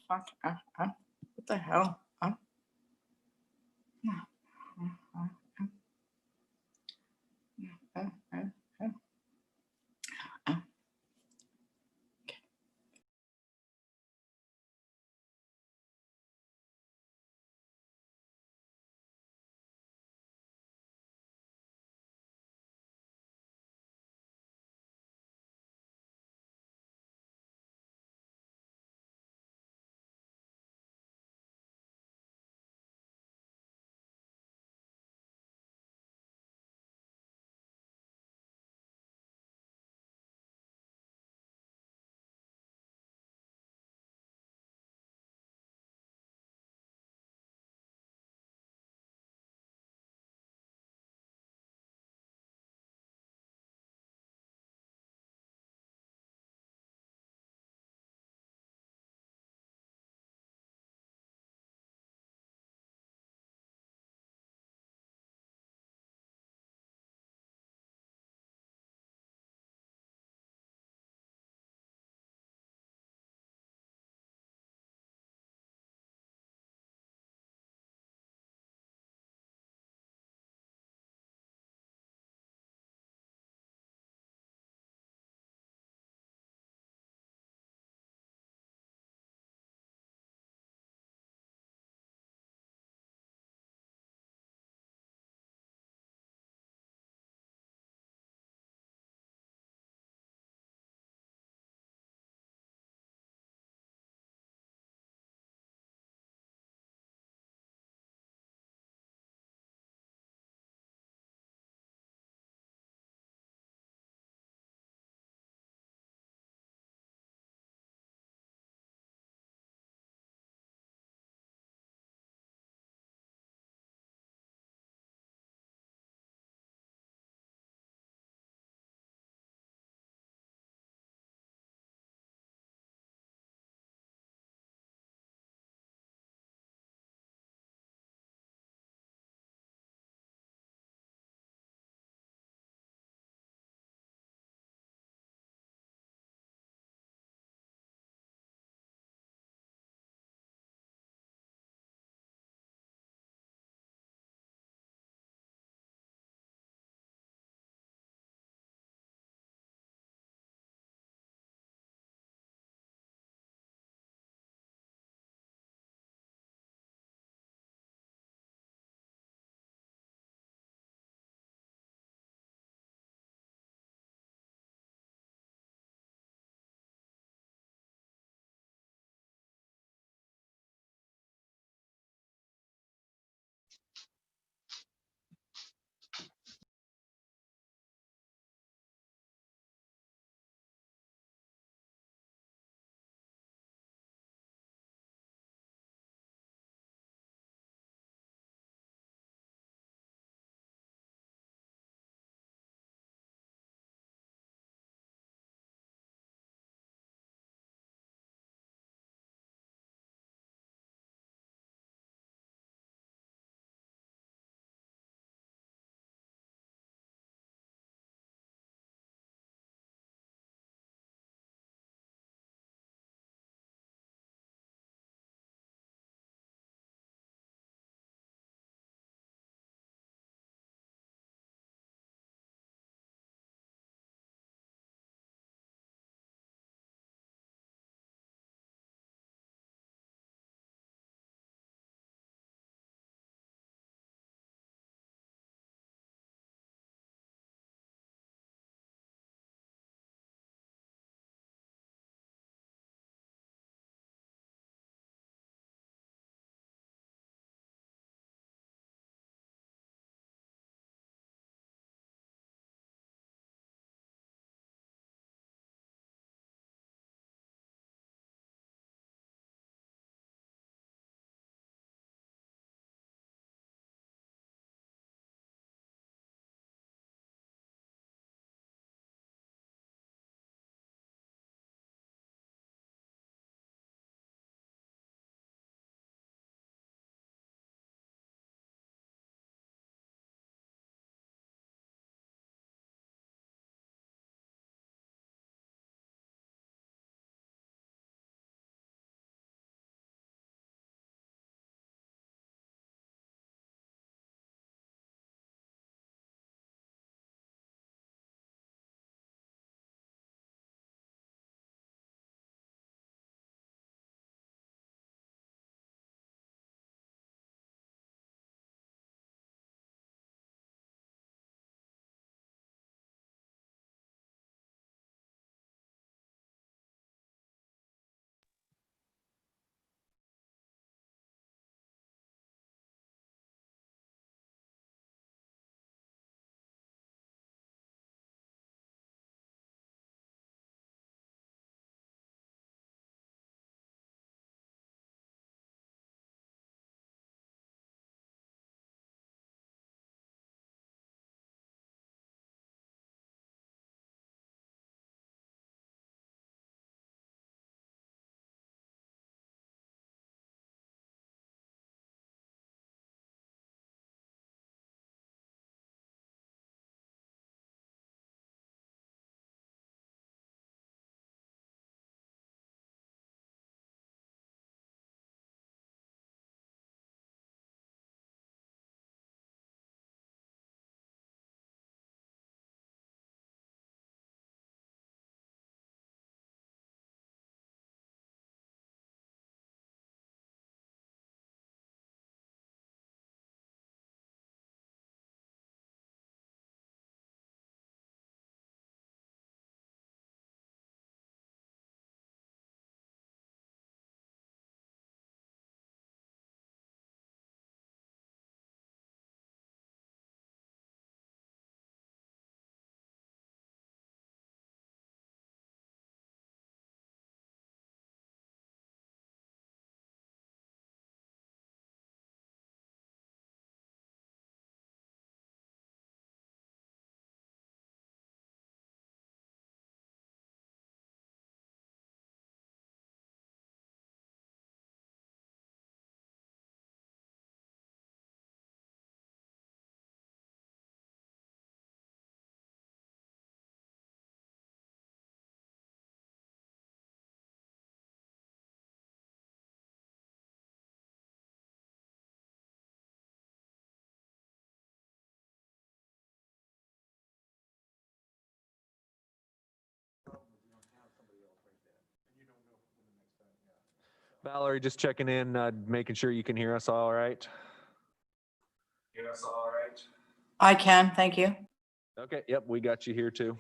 fuck? What the hell? Uh, uh, uh, uh, uh, uh. Valerie, just checking in, making sure you can hear us all right. Hear us all right? I can, thank you. Okay, yep, we got you here too.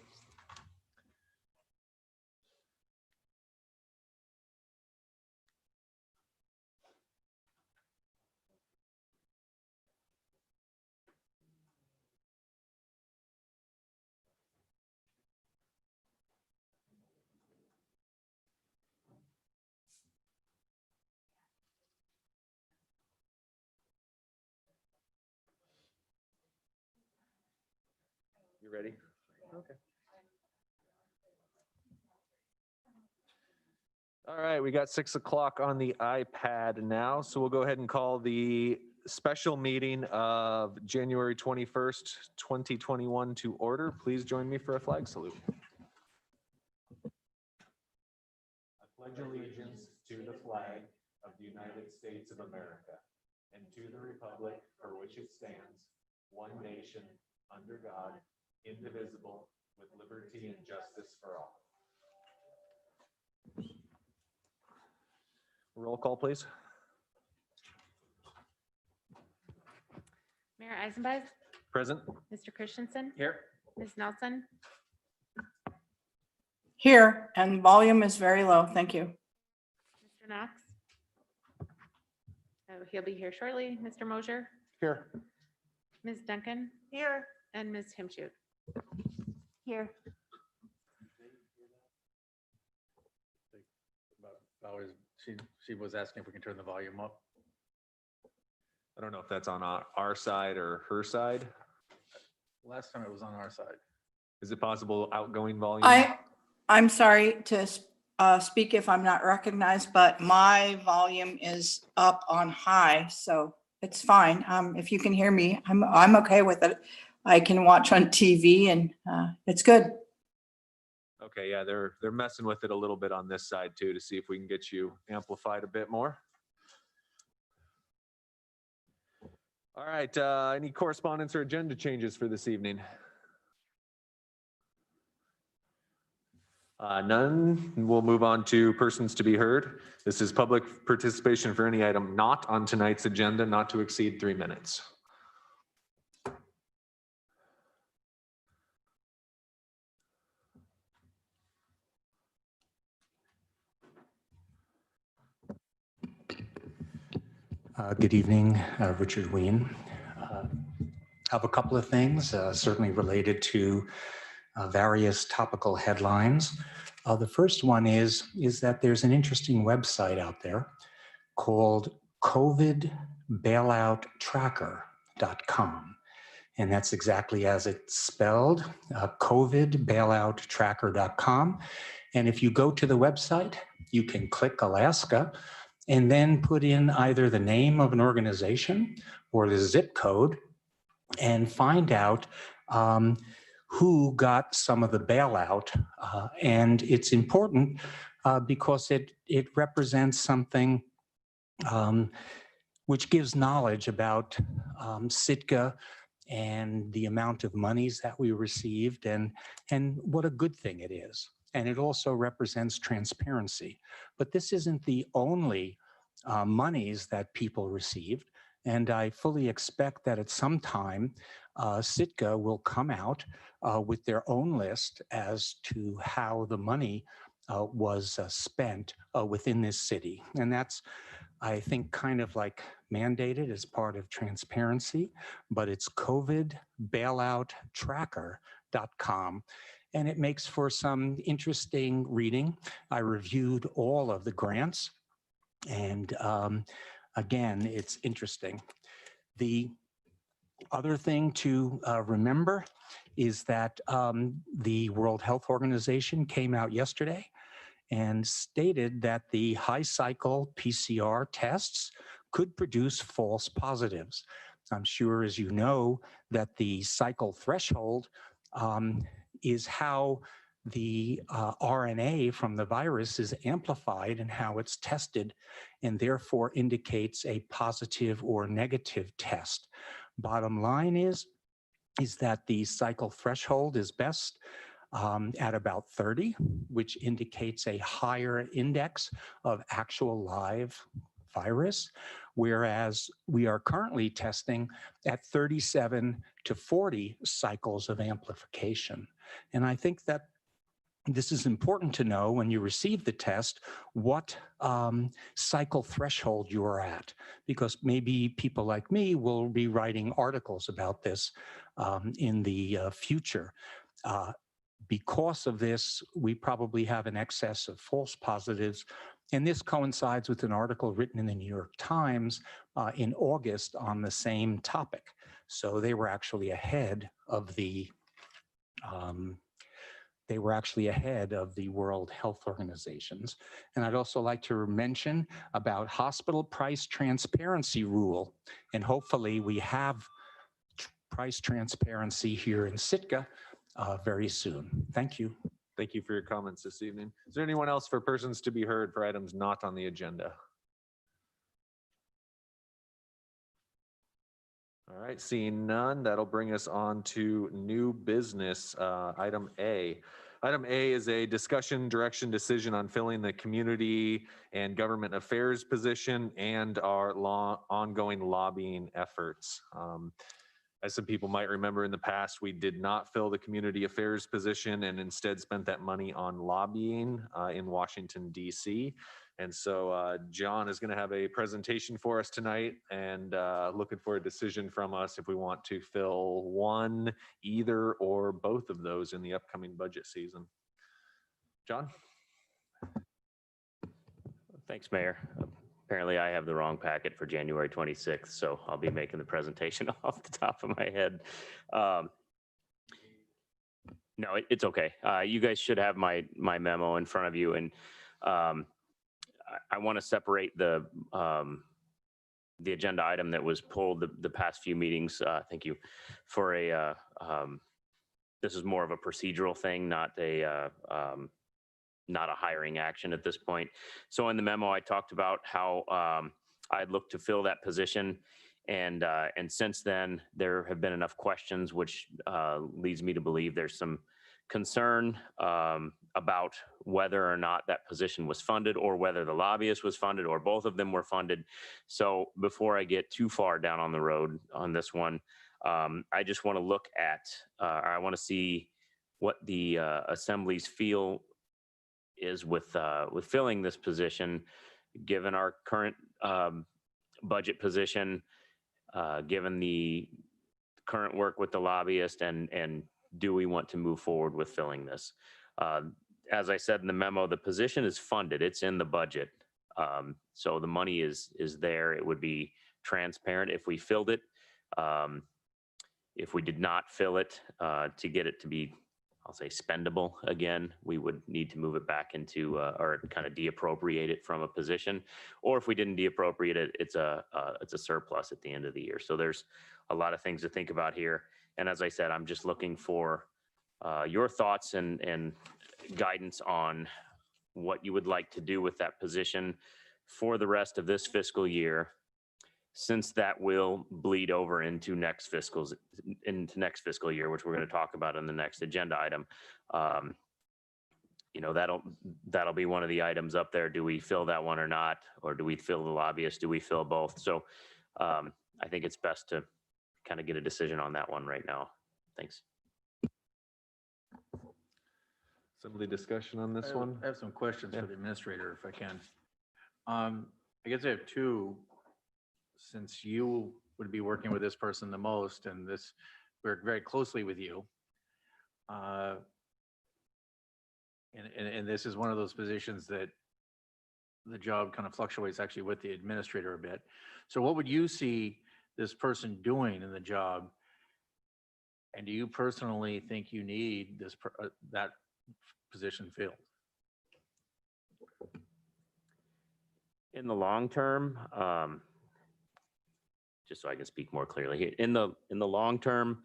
You ready? Okay. All right, we got 6 o'clock on the iPad now, so we'll go ahead and call the special meeting of January 21st, 2021 to order. Please join me for a flag salute. I pledge allegiance to the flag of the United States of America and to the republic for which it stands, one nation, under God, indivisible, with liberty and justice for all. Roll call, please. Mayor Eisenbach, Present. Mr. Christensen, Here. Ms. Nelson, Here, and volume is very low, thank you. Mr. Knox. Oh, he'll be here shortly. Mr. Mosier, Here. Ms. Duncan. Here. And Ms. Himshoot. Here. Always, she was asking if we can turn the volume up. I don't know if that's on our side or her side. Last time it was on our side. Is it possible outgoing volume? I'm sorry to speak if I'm not recognized, but my volume is up on high, so it's fine. If you can hear me, I'm okay with it. I can watch on TV and it's good. Okay, yeah, they're messing with it a little bit on this side too to see if we can get you amplified a bit more. All right, any correspondence or agenda changes for this evening? None. We'll move on to persons to be heard. This is public participation for any item not on tonight's agenda, not to exceed 3 minutes. Good evening, Richard Wien. Have a couple of things certainly related to various topical headlines. The first one is that there's an interesting website out there called covidbailouttracker.com. And that's exactly as it's spelled, covidbailouttracker.com. And if you go to the website, you can click Alaska and then put in either the name of an organization or the zip code and find out who got some of the bailout. And it's important because it represents something which gives knowledge about Sitka and the amount of monies that we received and what a good thing it is. And it also represents transparency. But this isn't the only monies that people received. And I fully expect that at some time, Sitka will come out with their own list as to how the money was spent within this city. And that's, I think, kind of like mandated as part of transparency, but it's covidbailouttracker.com. And it makes for some interesting reading. I reviewed all of the grants. And again, it's interesting. The other thing to remember is that the World Health Organization came out yesterday and stated that the high cycle PCR tests could produce false positives. I'm sure, as you know, that the cycle threshold is how the RNA from the virus is amplified and how it's tested, and therefore indicates a positive or negative test. Bottom line is that the cycle threshold is best at about 30, which indicates a higher index of actual live virus, whereas we are currently testing at 37 to 40 cycles of amplification. And I think that this is important to know when you receive the test, what cycle threshold you are at, because maybe people like me will be writing articles about this in the future. Because of this, we probably have an excess of false positives. And this coincides with an article written in the New York Times in August on the same topic. So they were actually ahead of the World Health Organizations. And I'd also like to mention about hospital price transparency rule. And hopefully we have price transparency here in Sitka very soon. Thank you. Thank you for your comments this evening. Is there anyone else for persons to be heard for items not on the agenda? All right, seeing none, that'll bring us on to new business, item A. Item A is a discussion direction decision on filling the community and government affairs position and our ongoing lobbying efforts. As some people might remember, in the past, we did not fill the community affairs position and instead spent that money on lobbying in Washington, D.C. And so John is going to have a presentation for us tonight, and looking for a decision from us if we want to fill one, either, or both of those in the upcoming budget season. John? Thanks, Mayor. Apparently I have the wrong packet for January 26th, so I'll be making the presentation off the top of my head. No, it's okay. You guys should have my memo in front of you, and I want to separate the agenda item that was pulled the past few meetings. Thank you for this is more of a procedural thing, not a hiring action at this point. So in the memo, I talked about how I'd look to fill that position. And since then, there have been enough questions, which leads me to believe there's some concern about whether or not that position was funded, or whether the lobbyist was funded, or both of them were funded. So before I get too far down on the road on this one, I just want to look at, I want to see what the assemblies feel is with filling this position, given our current budget position, given the current work with the lobbyist, and do we want to move forward with filling this? As I said in the memo, the position is funded. It's in the budget. So the money is there. It would be transparent if we filled it. If we did not fill it, to get it to be, I'll say, spendable again, we would need to move it back into, or kind of deappropriate it from a position. Or if we didn't deappropriate it, it's a surplus at the end of the year. So there's a lot of things to think about here. And as I said, I'm just looking for your thoughts and guidance on what you would like to do with that position for the rest of this fiscal year, since that will bleed over into next fiscal year, which we're going to talk about in the next agenda item. You know, that'll be one of the items up there. Do we fill that one or not? Or do we fill the lobbyist? Do we fill both? So I think it's best to kind of get a decision on that one right now. Thanks. Assembly discussion on this one? I have some questions Yeah. for the administrator, if I can. I guess I have two. Since you would be working with this person the most, and this work very closely with you, and this is one of those positions that the job kind of fluctuates actually with the administrator a bit. So what would you see this person doing in the job? And do you personally think you need this that position filled? In the long term, just so I can speak more clearly, in the long term,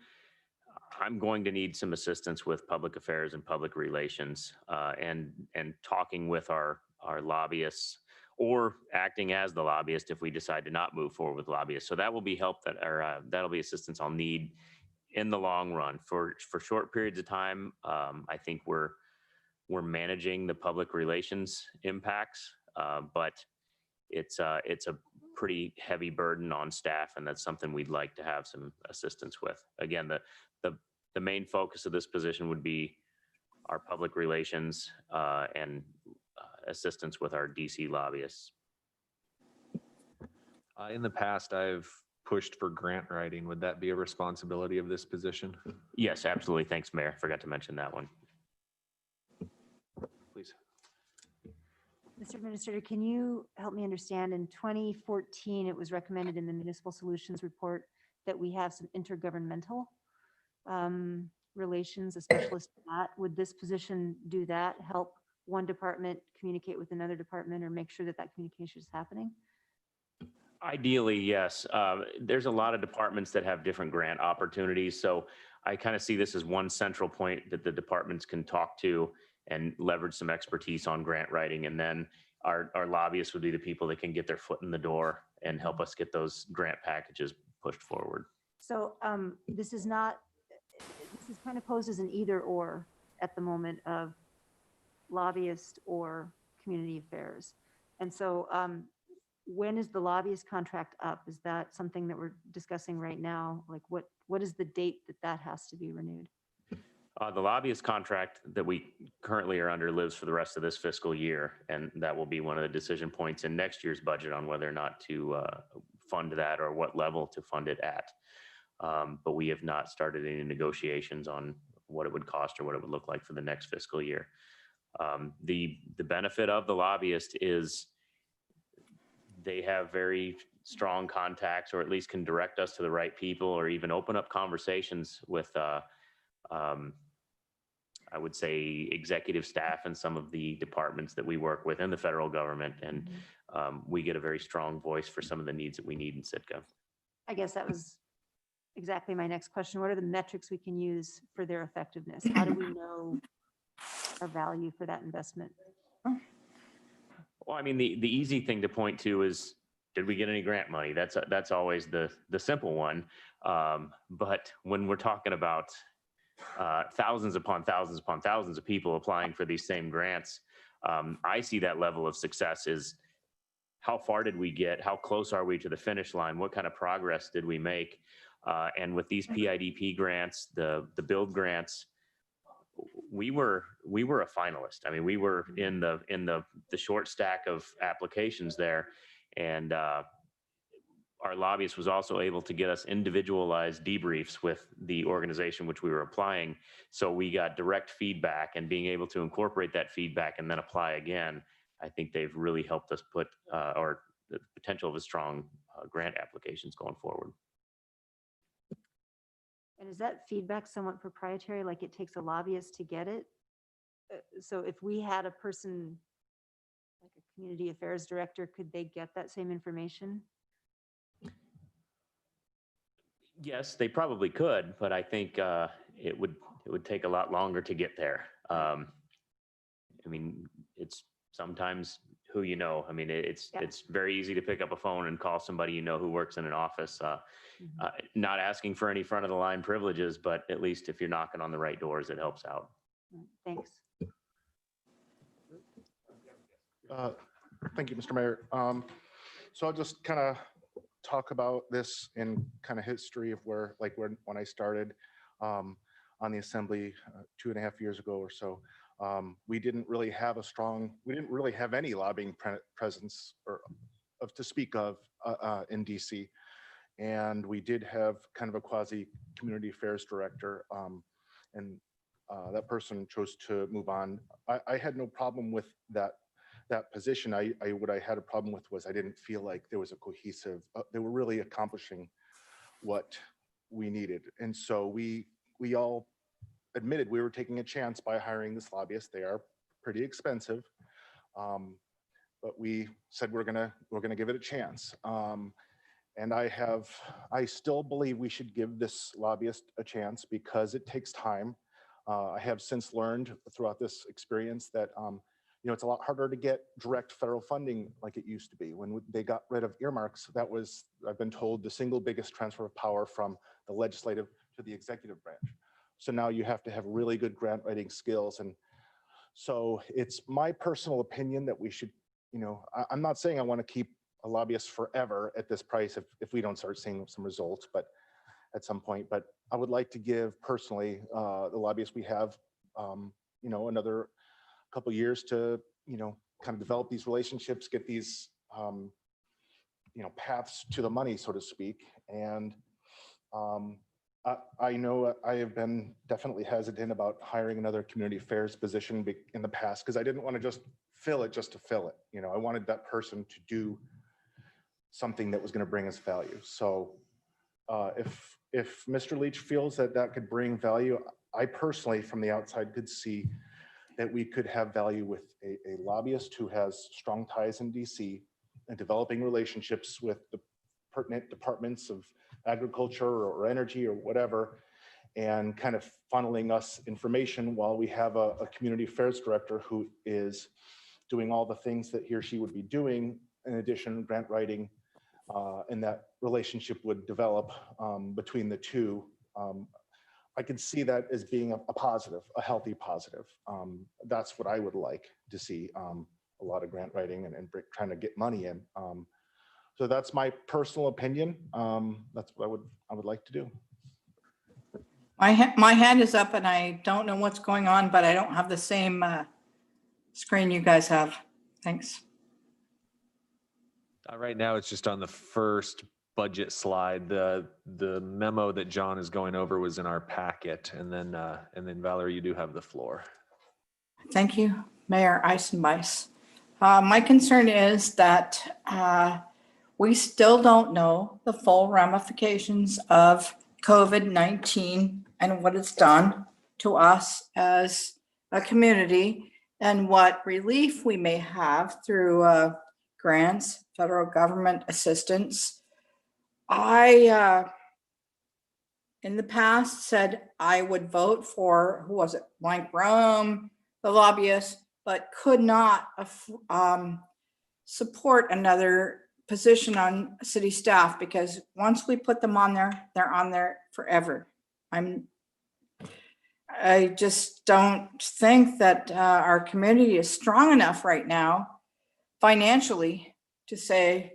I'm going to need some assistance with public affairs and public relations, and talking with our lobbyists, or acting as the lobbyist if we decide to not move forward with lobbyists. So that will be help that'll be assistance I'll need in the long run. For short periods of time, I think we're managing the public relations impacts, but it's a pretty heavy burden on staff, and that's something we'd like to have some assistance with. Again, the main focus of this position would be our public relations and assistance with our DC lobbyists. In the past, I've pushed for grant writing. Would that be a responsibility of this position? Yes, absolutely. Thanks, Mayor. Forgot to mention that one. Please. Mr. Administrator, can you help me understand, in 2014, it was recommended in the Municipal Solutions Report that we have some intergovernmental relations, a specialist in that. Would this position do that, help one department communicate with another department, or make sure that that communication is happening? Ideally, yes. There's a lot of departments that have different grant opportunities. So I kind of see this as one central point that the departments can talk to and leverage some expertise on grant writing. And then our lobbyists would be the people that can get their foot in the door and help us get those grant packages pushed forward. So this is kind of posed as an either or at the moment of lobbyist or community affairs. And so when is the lobbyist contract up? Is that something that we're discussing right now? Like what is the date that has to be renewed? The lobbyist contract that we currently are under lives for the rest of this fiscal year, and that will be one of the decision points in next year's budget on whether or not to fund that or what level to fund it at. But we have not started any negotiations on what it would cost or what it would look like for the next fiscal year. The benefit of the lobbyist is they have very strong contacts, or at least can direct us to the right people, or even open up conversations with I would say executive staff and some of the departments that we work with in the federal government. And we get a very strong voice for some of the needs that we need in Sitka. I guess that was exactly my next question. What are the metrics we can use for their effectiveness? How do we know our value for that investment? Well, I mean, the easy thing to point to is, did we get any grant money? That's always the simple one. But when we're talking about thousands upon thousands upon thousands of people applying for these same grants, I see that level of success is how far did we get? How close are we to the finish line? What kind of progress did we make? And with these PIDP grants, the build grants, we were a finalist. I mean, we were in the short stack of applications there, and our lobbyist was also able to get us individualized debriefs with the organization which we were applying. So we got direct feedback, and being able to incorporate that feedback and then apply again, I think they've really helped us put or the potential of a strong grant applications going forward. And is that feedback somewhat proprietary, like it takes a lobbyist to get it? So if we had a person, like a community affairs director, could they get that same information? Yes, they probably could, but I think it would take a lot longer to get there. I mean, it's sometimes who you know. I mean, it's very easy to pick up a phone and call somebody you know who works in an office. Not asking for any front of the line privileges, but at least if you're knocking on the right doors, it helps out. Thanks. Thank you, Mr. Mayor. So I'll just kind of talk about this in kind of history of where, like when I started on the assembly 2.5 years ago or so. We didn't really have any lobbying presence or to speak of in DC. And we did have kind of a quasi community affairs director, and that person chose to move on. I had no problem with that position. What I had a problem with was I didn't feel like there was a cohesive, they were really accomplishing what we needed. And so we all admitted we were taking a chance by hiring this lobbyist. They are pretty expensive, but we said we're gonna give it a chance. And I still believe we should give this lobbyist a chance because it takes time. I have since learned throughout this experience that it's a lot harder to get direct federal funding like it used to be. When they got rid of earmarks, that was, I've been told, the single biggest transfer of power from the legislative to to the executive branch. So now you have to have really good grant writing skills. And so it's my personal opinion that we should, I'm not saying I want to keep a lobbyist forever at this price if we don't start seeing some results, but at some point, but I would like to give personally the lobbyists we have, another couple years to, kind of develop these relationships, get these, paths to the money, so to speak. And I know I have been definitely hesitant about hiring another community affairs position in the past, because I didn't want to just fill it just to fill it. I wanted that person to do something that was going to bring us value. So if Mr. Leach feels that that could bring value, I personally, from the outside, could see that we could have value with a lobbyist who has strong ties in DC and developing relationships with the pertinent departments of agriculture or energy or whatever, and kind of funneling us information while we have a community affairs director who is doing all the things that he or she would be doing, in addition, grant writing, and that relationship would develop between the two. I could see that as being a positive, a healthy positive. That's what I would like to see, a lot of grant writing and trying to get money in. So that's my personal opinion. That's what I would like to do. My hand is up and I don't know what's going on, but I don't have the same screen you guys have. Thanks. Right now, it's just on the first budget slide. The memo that John is going over was in our packet, and then Valerie, you do have the floor. Thank you, Mayor Eisenbeiss. My concern is that we still don't know the full ramifications of COVID-19 and what it's done to us as a community, and what relief we may have through grants, federal government assistance. I, in the past, said I would vote for, who was it, Blank Rome, the lobbyist, but could not support another position on city staff, because once we put them on there, they're on there forever. I just don't think that our community is strong enough right now financially to say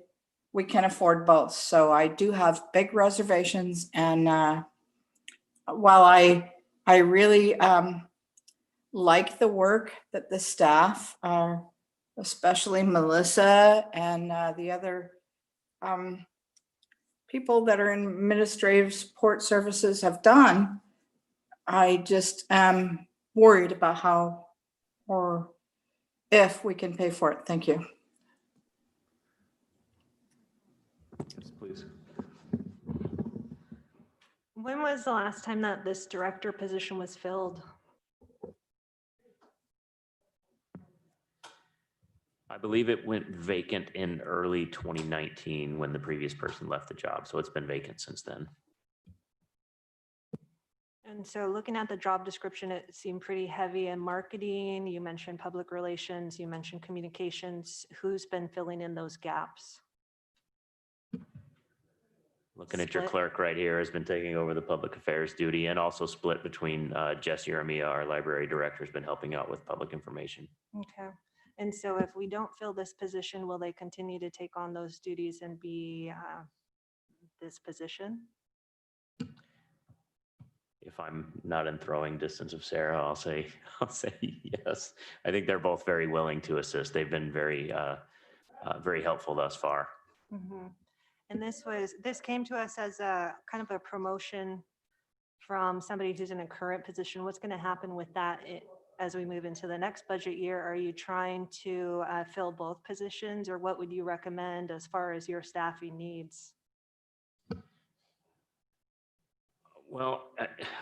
we can afford both. So I do have big reservations, and while I really like the work that the staff, especially Melissa and the other people that are in administrative support services have done, I just am worried about how or if we can pay for it. Thank you. Yes, please. When was the last time that this director position was filled? I believe it went vacant in early 2019 when the previous person left the job. So it's been vacant since then. And so looking at the job description, it seemed pretty heavy in marketing. You mentioned public relations, you mentioned communications. Who's been filling in those gaps? Looking at your Split. clerk right here has been taking over the public affairs duty, and also split between Jess Yeremia, our library director, has been helping out with public information. Okay. And so if we don't fill this position, will they continue to take on those duties and be this position? If I'm not in throwing distance of Sarah, I'll say yes. I think they're both very willing to assist. They've been very helpful thus far. Mm-hmm. And this came to us as a kind of a promotion from somebody who's in a current position. What's going to happen with that as we move into the next budget year? Are you trying to fill both positions, or what would you recommend as far as your staffing needs? Well,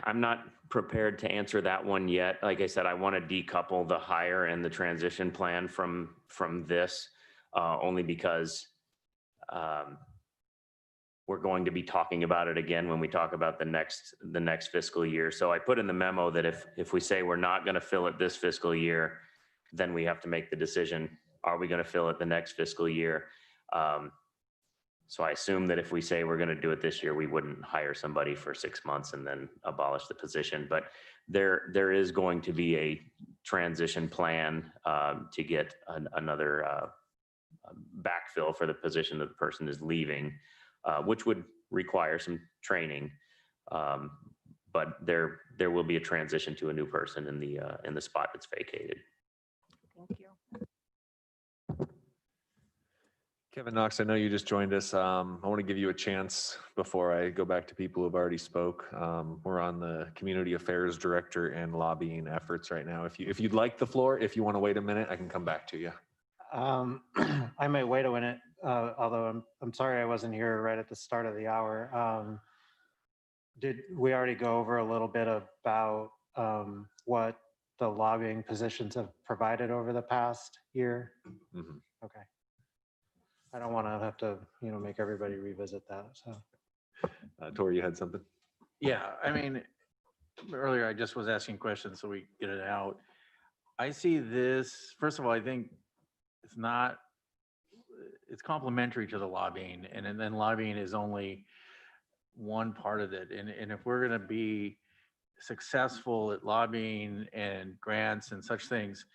I'm not prepared to answer that one yet. Like I said, I want to decouple the hire and the transition plan from this, only because we're going to be talking about it again when we talk about the next fiscal year. So I put in the memo that if we say we're not going to fill it this fiscal year, then we have to make the decision, are we going to fill it the next fiscal year? So I assume that if we say we're going to do it this year, we wouldn't hire somebody for 6 months and then abolish the position. But there is going to be a transition plan to get another backfill for the position that the person is leaving, which would require some training. But there will be a transition to a new person in the spot that's vacated. Thank you. Kevin Knox, I know you just joined us. I want to give you a chance before I go back to people who have already spoke. We're on the Community Affairs Director and lobbying efforts right now. If you'd like the floor, if you want to wait a minute, I can come back to you. I might wait a minute, although I'm sorry I wasn't here right at the start of the hour. Did we already go over a little bit about what the lobbying positions have provided over the past year? Mhm. Okay. I don't want to have to, make everybody revisit that. So, Tori, you had something? Yeah, I mean, earlier I just was asking questions so we get it out. I see this, first of all, I think it's complementary to the lobbying, and then lobbying is only one part of it. And if we're going to be successful at lobbying and grants and such things,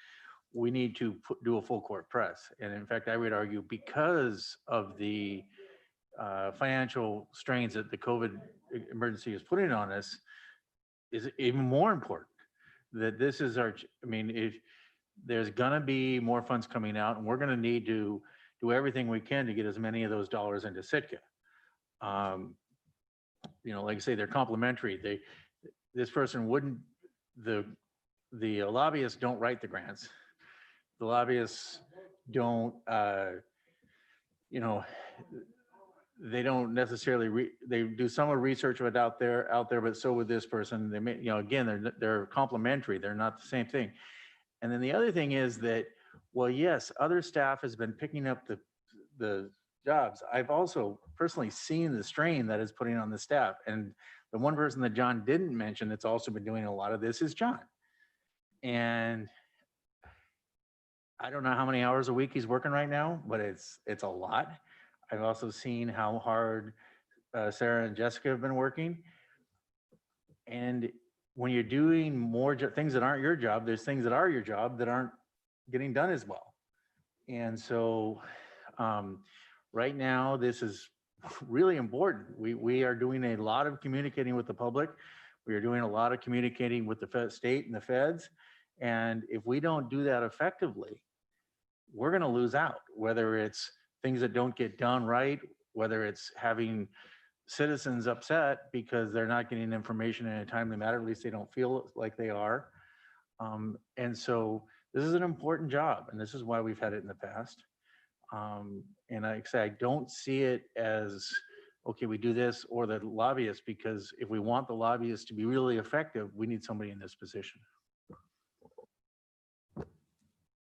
we need to do a full court press. And in fact, I would argue because of the financial strains that the COVID emergency is putting on us, is even more important that this is if there's gonna be more funds coming out, and we're gonna need to do everything we can to get as many of those dollars into Sitka. Like I say, they're complementary. This person wouldn't, the lobbyists don't write the grants. The lobbyists don't, they don't necessarily, they do some of the research of it out there, but so would this person. They may, again, they're complementary. They're not the same thing. And then the other thing is that, well, yes, other staff has been picking up the jobs. I've also personally seen the strain that is putting on the staff. And the one person that John didn't mention that's also been doing a lot of this is John. And I don't know how many hours a week he's working right now, but it's a lot. I've also seen how hard Sarah and Jessica have been working. And when you're doing more things that aren't your job, there's things that are your job that aren't getting done as well. And so right now, this is really important. We are doing a lot of communicating with the public. We are doing a lot of communicating with the state and the feds. And if we don't do that effectively, we're going to lose out, whether it's things that don't get done right, whether it's having citizens upset because they're not getting information in a timely manner, at least they don't feel like they are. And so this is an important job, and this is why we've had it in the past. And like I say, I don't see it as, okay, we do this or the lobbyists, because if we want the lobbyists to be really effective, we need somebody in this position.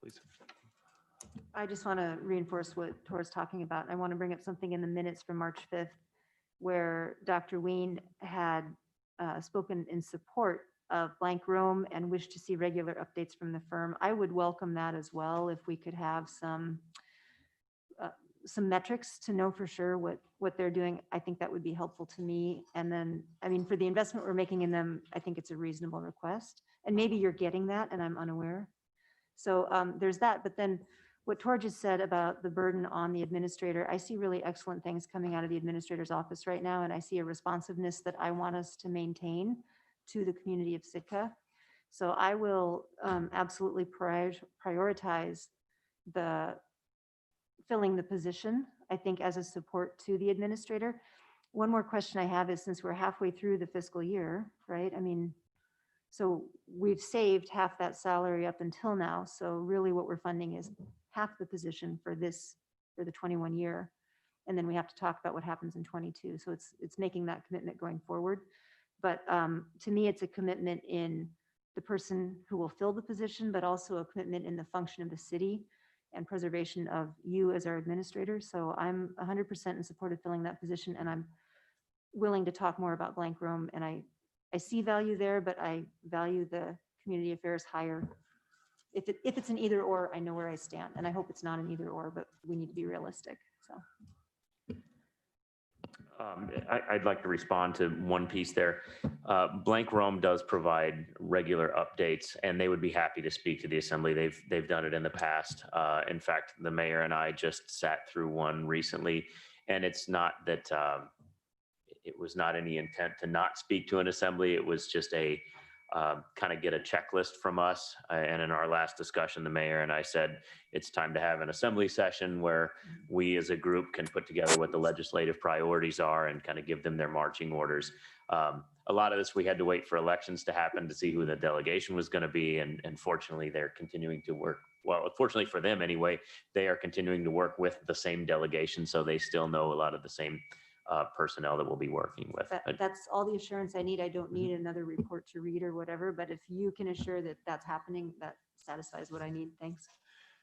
Please. I just want to reinforce what Tor's talking about. I want to bring up something in the minutes from March 5th, where Dr. Ween had spoken in support of blank room and wished to see regular updates from the firm. I would welcome that as well, if we could have some metrics to know for sure what they're doing. I think that would be helpful to me. And then, for the investment we're making in them, I think it's a reasonable request. And maybe you're getting that and I'm unaware. So there's that. But then what Tor just said about the burden on the administrator, I see really excellent things coming out of the administrator's office right now. And I see a responsiveness that I want us to maintain to the community of Sitka. So I will absolutely prioritize the filling the position, I think, as a support to the administrator. One more question I have is, since we're halfway through the fiscal year, right? So we've saved half that salary up until now. So really what we're funding is half the position for the 21 year. And then we have to talk about what happens in 22. So it's making that commitment going forward. But to me, it's a commitment in the person who will fill the position, but also a commitment in the function of the city and preservation of you as our administrator. So I'm 100% in support of filling that position, and I'm willing to talk more about blank room. And I see value there, but I value the community affairs higher. If it's an either or, I know where I stand, and I hope it's not an either or, but we need to be realistic. So I'd like to respond to one piece there. Blank Rome does provide regular updates, and they would be happy to speak to the assembly. They've done it in the past. In fact, the mayor and I just sat through one recently, and it's not that it was not any intent to not speak to an assembly. It was just a kind of get a checklist from us. And in our last discussion, the mayor and I said, it's time to have an assembly session where we as a group can put together what the legislative priorities are and kind of give them their marching orders. A lot of this, we had to wait for elections to happen to see who the delegation was going to be. And fortunately, they're continuing to work. Well, fortunately for them anyway, they are continuing to work with the same delegation. So they still know a lot of the same personnel that we'll be working with. That's all the assurance I need. I don't need another report to read or whatever, but if you can assure that that's happening, that satisfies what I need. Thanks.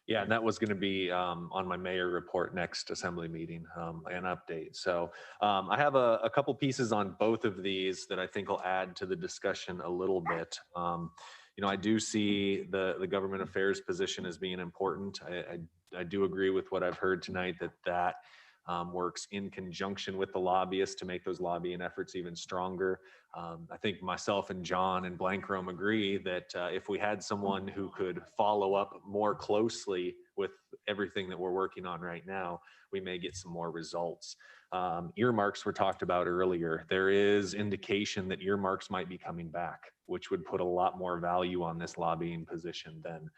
Yeah, and that was going to be on my mayor report next assembly meeting, an update. So I have a couple pieces on both of these that I think will add to the discussion a little bit. You know, I do see the government affairs position as being important. I do agree with what I've heard tonight, that works in conjunction with the lobbyists to make those lobbying efforts even stronger. I think myself and John and Blankrom agree that if we had someone who could follow up more closely with everything that we're working on right now, we may get some more results. Earmarks were talked about earlier. There is indication that earmarks might be coming back, which would put a lot more value on this lobbying position than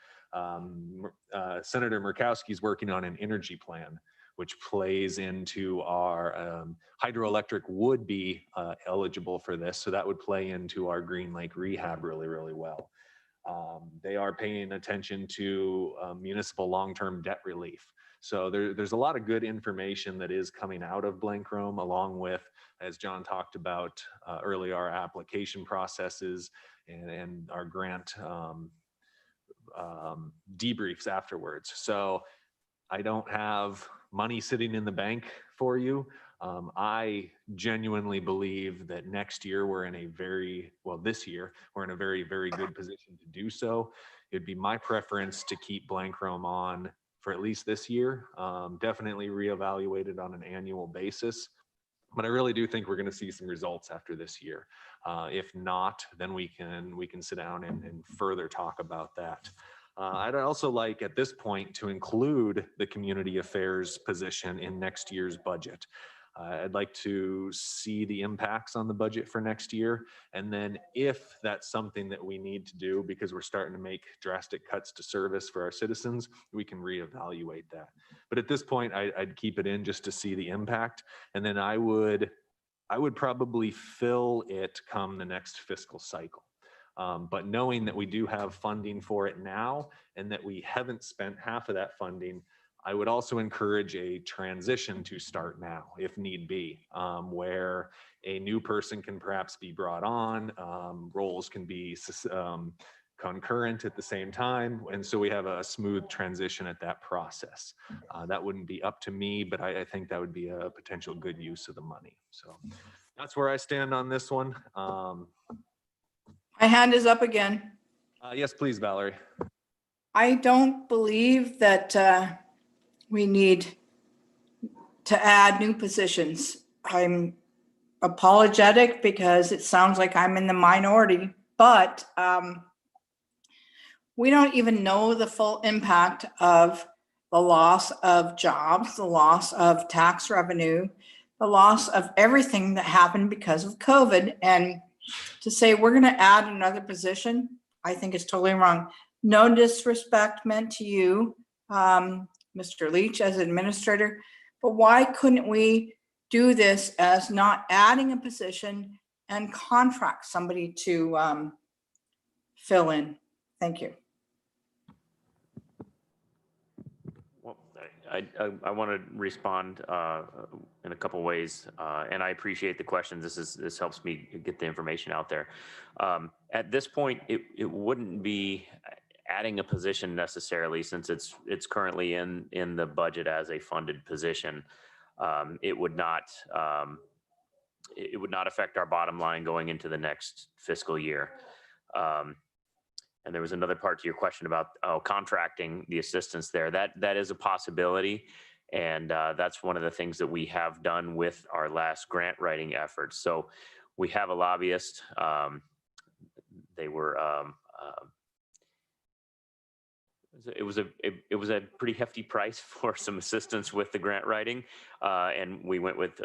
Senator Murkowski's working on an energy plan, which plays into our hydroelectric would be eligible for this. So that would play into our Green Lake rehab really, really well. They are paying attention to municipal long-term debt relief. So there's a lot of good information that is coming out of Blank Rome, along with, as John talked about earlier, our application processes and our grant debriefs afterwards. So I don't have money sitting in the bank for you. I genuinely believe that next year we're in a this year we're in a very, very good position to do so. It'd be my preference to keep Blank Rome on for at least this year, definitely reevaluated on an annual basis. But I really do think we're going to see some results after this year. If not, then we can sit down and further talk about that. I'd also like at this point to include the community affairs position in next year's budget. I'd like to see the impacts on the budget for next year. And then if that's something that we need to do because we're starting to make drastic cuts to service for our citizens, we can reevaluate that. But at this point, I'd keep it in just to see the impact. And then I would probably fill it come the next fiscal cycle. But knowing that we do have funding for it now and that we haven't spent half of that funding, I would also encourage a transition to start now, if need be, where a new person can perhaps be brought on, roles can be concurrent at the same time. And so we have a smooth transition at that process. That wouldn't be up to me, but I think that would be a potential good use of the money. So that's where I stand on this one. My hand is up again. Yes, please, Valerie. I don't believe that we need to add new positions. I'm apologetic because it sounds like I'm in the minority, but we don't even know the full impact of the loss of jobs, the loss of tax revenue, the loss of everything that happened because of COVID. And to say we're going to add another position, I think is totally wrong. No disrespect meant to you, Mr. Leach, as administrator, but why couldn't we do this as not adding a position and contract somebody to fill in? Thank you. Well, I want to respond in a couple ways, and I appreciate the questions. This helps me get the information out there. At this point, it wouldn't be adding a position necessarily, since it's currently in the budget as a funded position. It would not affect our bottom line going into the next fiscal year. And there was another part to your question about contracting the assistance there. That is a possibility. And that's one of the things that we have done with our last grant writing efforts. So we have a lobbyist. They were, it was a pretty hefty price for some assistance with the grant writing, and we went with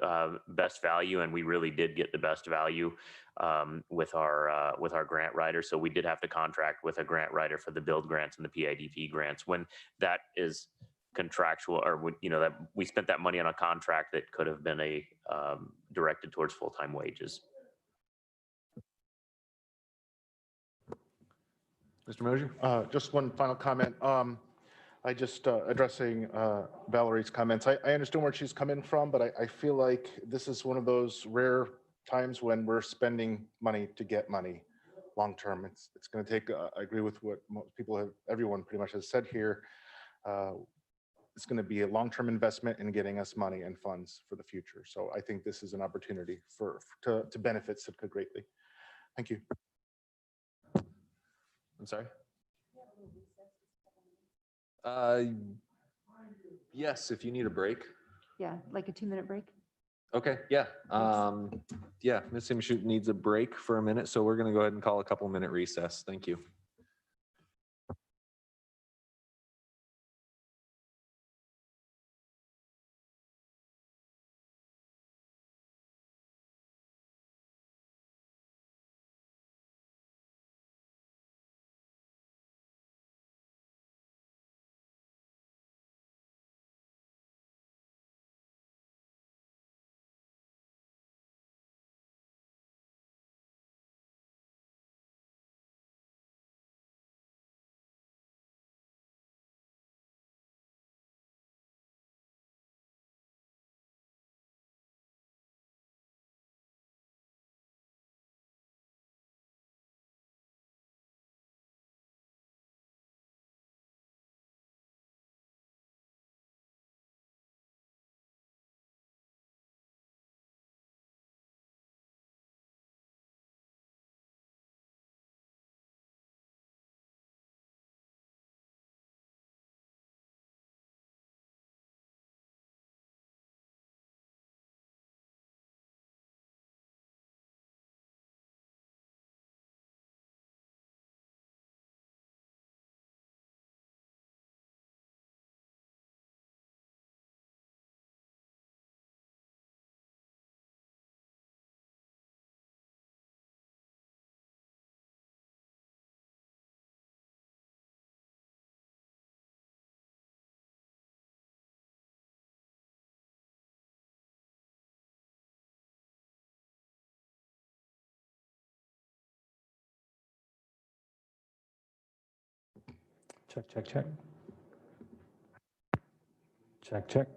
best value, and we really did get the best value with our grant writer. So we did have to contract with a grant writer for the build grants and the PIDP grants when that is contractual, or that we spent that money on a contract that could have been directed towards full-time wages. Mr. Mosier? Just one final comment. I just addressing Valerie's comments. I understand where she's coming from, but I feel like this is one of those rare times when we're spending money to get money long term. It's going to take, I agree with what most people have, everyone pretty much has said here. It's going to be a long-term investment in getting us money and funds for the future. So I think this is an opportunity to benefit Sitka greatly. Thank you. I'm sorry? Yes, if you need a break. Yeah, like a 2-minute break. Okay, yeah. Yeah, Ms. Simshoot needs a break for a minute, so we're going to go ahead and call a couple-minute recess. Thank you. Check, check, check. Check, check.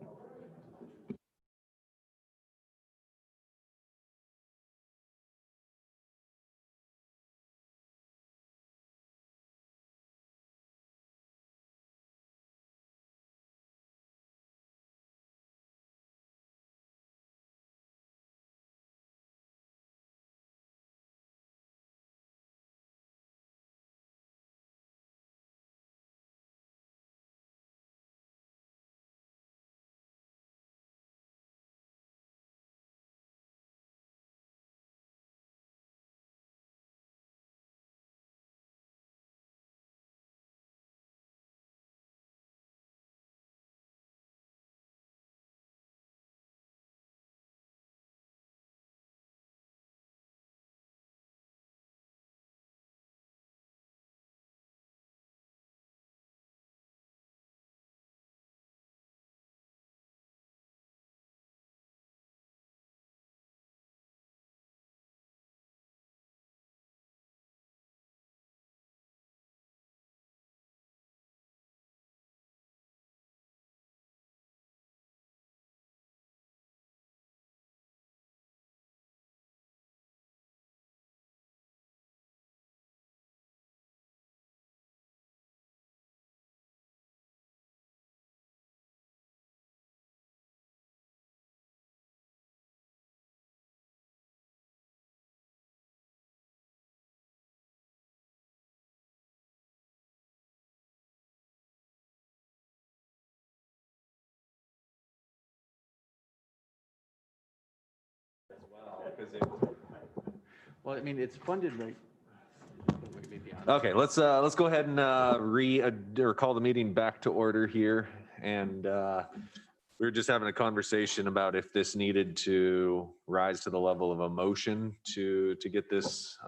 Well, I mean, it's funded right. Okay, let's go ahead and or call the meeting back to order here. And we were just having a conversation about if this needed to rise to the level of a motion to get this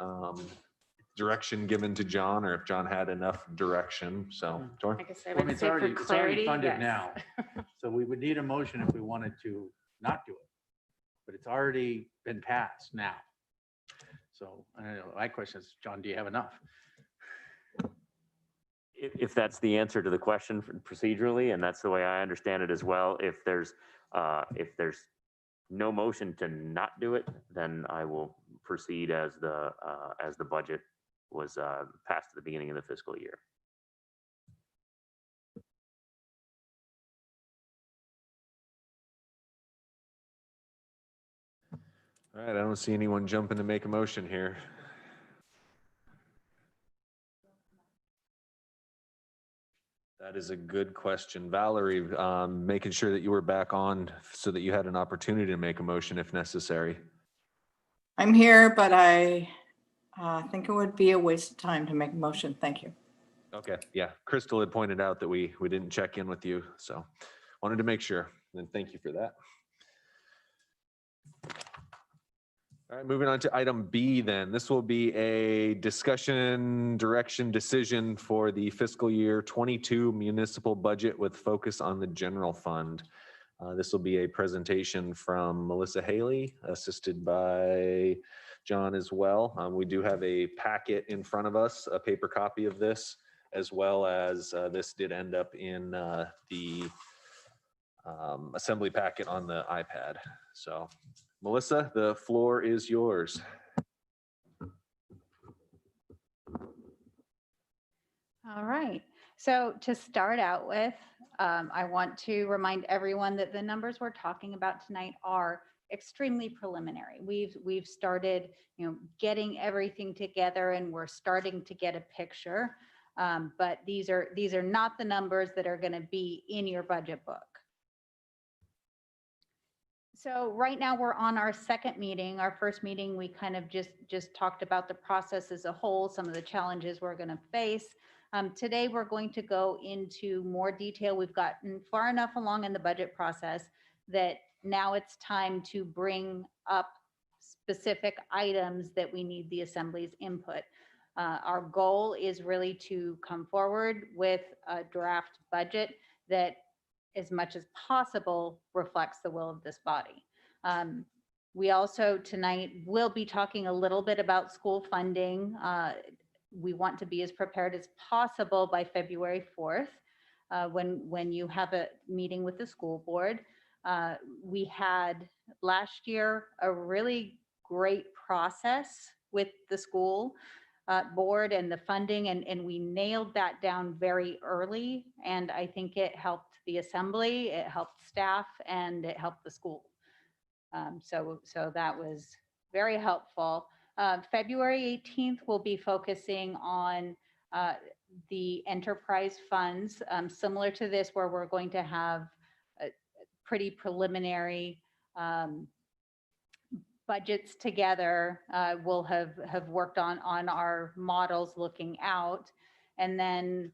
direction given to John, or if John had enough direction. So, John? I guess I Well, I mean, would it's say for already clarity, funded yes. now. So we would need a motion if we wanted to not do it. But it's already been passed now. So I don't know, my question is, John, do you have enough? If that's the answer to the question procedurally, and that's the way I understand it as well, if there's no motion to not do it, then I will proceed as the budget was passed at the beginning of the fiscal year. All right, I don't see anyone jumping to make a motion here. That is a good question. Valerie, making sure that you were back on so that you had an opportunity to make a motion if necessary. I'm here, but I think it would be a waste of time to make a motion. Thank you. Okay, yeah. Crystal had pointed out that we didn't check in with you, so wanted to make sure, and thank you for that. All right, moving on to item B then. This will be a discussion direction decision for the fiscal year 22 municipal budget with focus on the general fund. This will be a presentation from Melissa Haley, assisted by John as well. We do have a packet in front of us, a paper copy of this, as well as this did end up in the assembly packet on the iPad. So Melissa, the floor is yours. All right. So to start out with, I want to remind everyone that the numbers we're talking about tonight are extremely preliminary. We've started, getting everything together, and we're starting to get a picture. But these are not the numbers that are going to be in your budget book. So right now we're on our second meeting. Our first meeting, we kind of just talked about the process as a whole, some of the challenges we're going to face. Today, we're going to go into more detail. We've gotten far enough along in the budget process that now it's time to bring up specific items that we need the Assembly's input. Our goal is really to come forward with a draft budget that, as much as possible, reflects the will of this body. We also tonight will be talking a little bit about school funding. We want to be as prepared as possible by February 4th, when you have a meeting with the school board. We had last year a really great process with the school board and the funding, and we nailed that down very early. And I think it helped the Assembly, it helped staff, and it helped the school. So that was very helpful. February 18th, we'll be focusing on the enterprise funds, similar to this, where we're going to have a pretty preliminary budgets together. We'll have worked on our models looking out. And then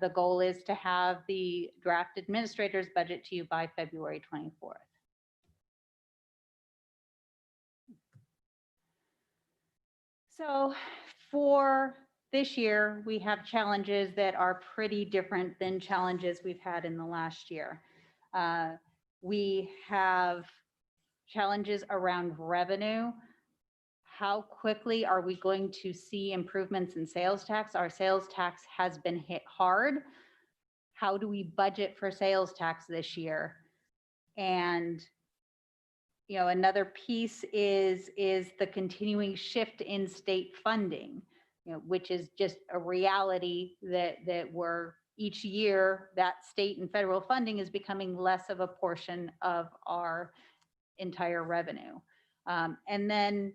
the goal is to have the draft administrator's budget to you by February 24th. So for this year, we have challenges that are pretty different than challenges we've had in the last year. We have challenges around revenue. How quickly are we going to see improvements in sales tax? Our sales tax has been hit hard. How do we budget for sales tax this year? And another piece is the continuing shift in state funding, which is just a reality that we're each year that state and federal funding is becoming less of a portion of our entire revenue. And then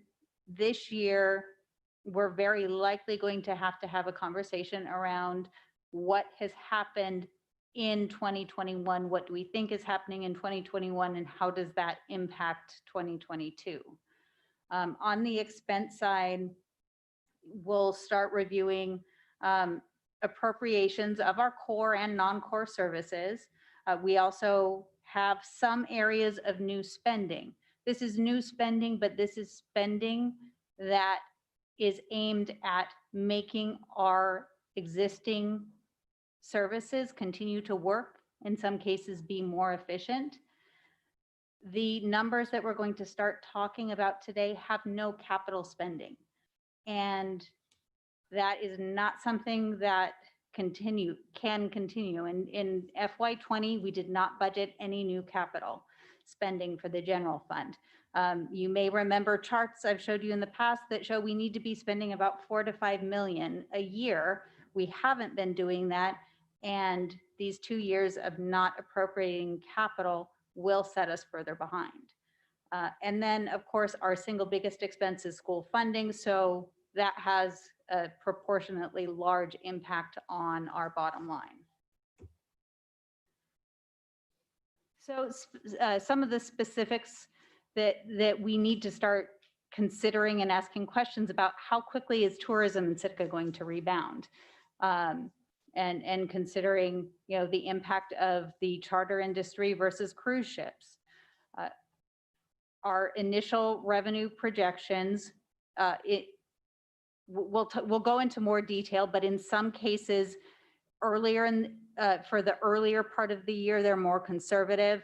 this year, we're very likely going to have a conversation around what has happened in 2021, what do we think is happening in 2021, and how does that impact 2022? On the expense side, we'll start reviewing appropriations of our core and non-core services. We also have some areas of new spending. This is new spending, but this is spending that is aimed at making our existing services continue to work, in some cases be more efficient. The numbers that we're going to start talking about today have no capital spending. And that is not something that can continue. In FY20, we did not budget any new capital spending for the general fund. You may remember charts I've showed you in the past that show we need to be spending about 4 to 5 million a year. We haven't been doing that. And these 2 years of not appropriating capital will set us further behind. And then, of course, our single biggest expense is school funding. So that has a proportionately large impact on our bottom line. So some of the specifics that we need to start considering and asking questions about: how quickly is tourism in Sitka going to rebound? And considering, you know, the impact of the charter industry versus cruise ships. Our initial revenue projections, we'll go into more detail, but in some cases earlier for the earlier part of the year, they're more conservative.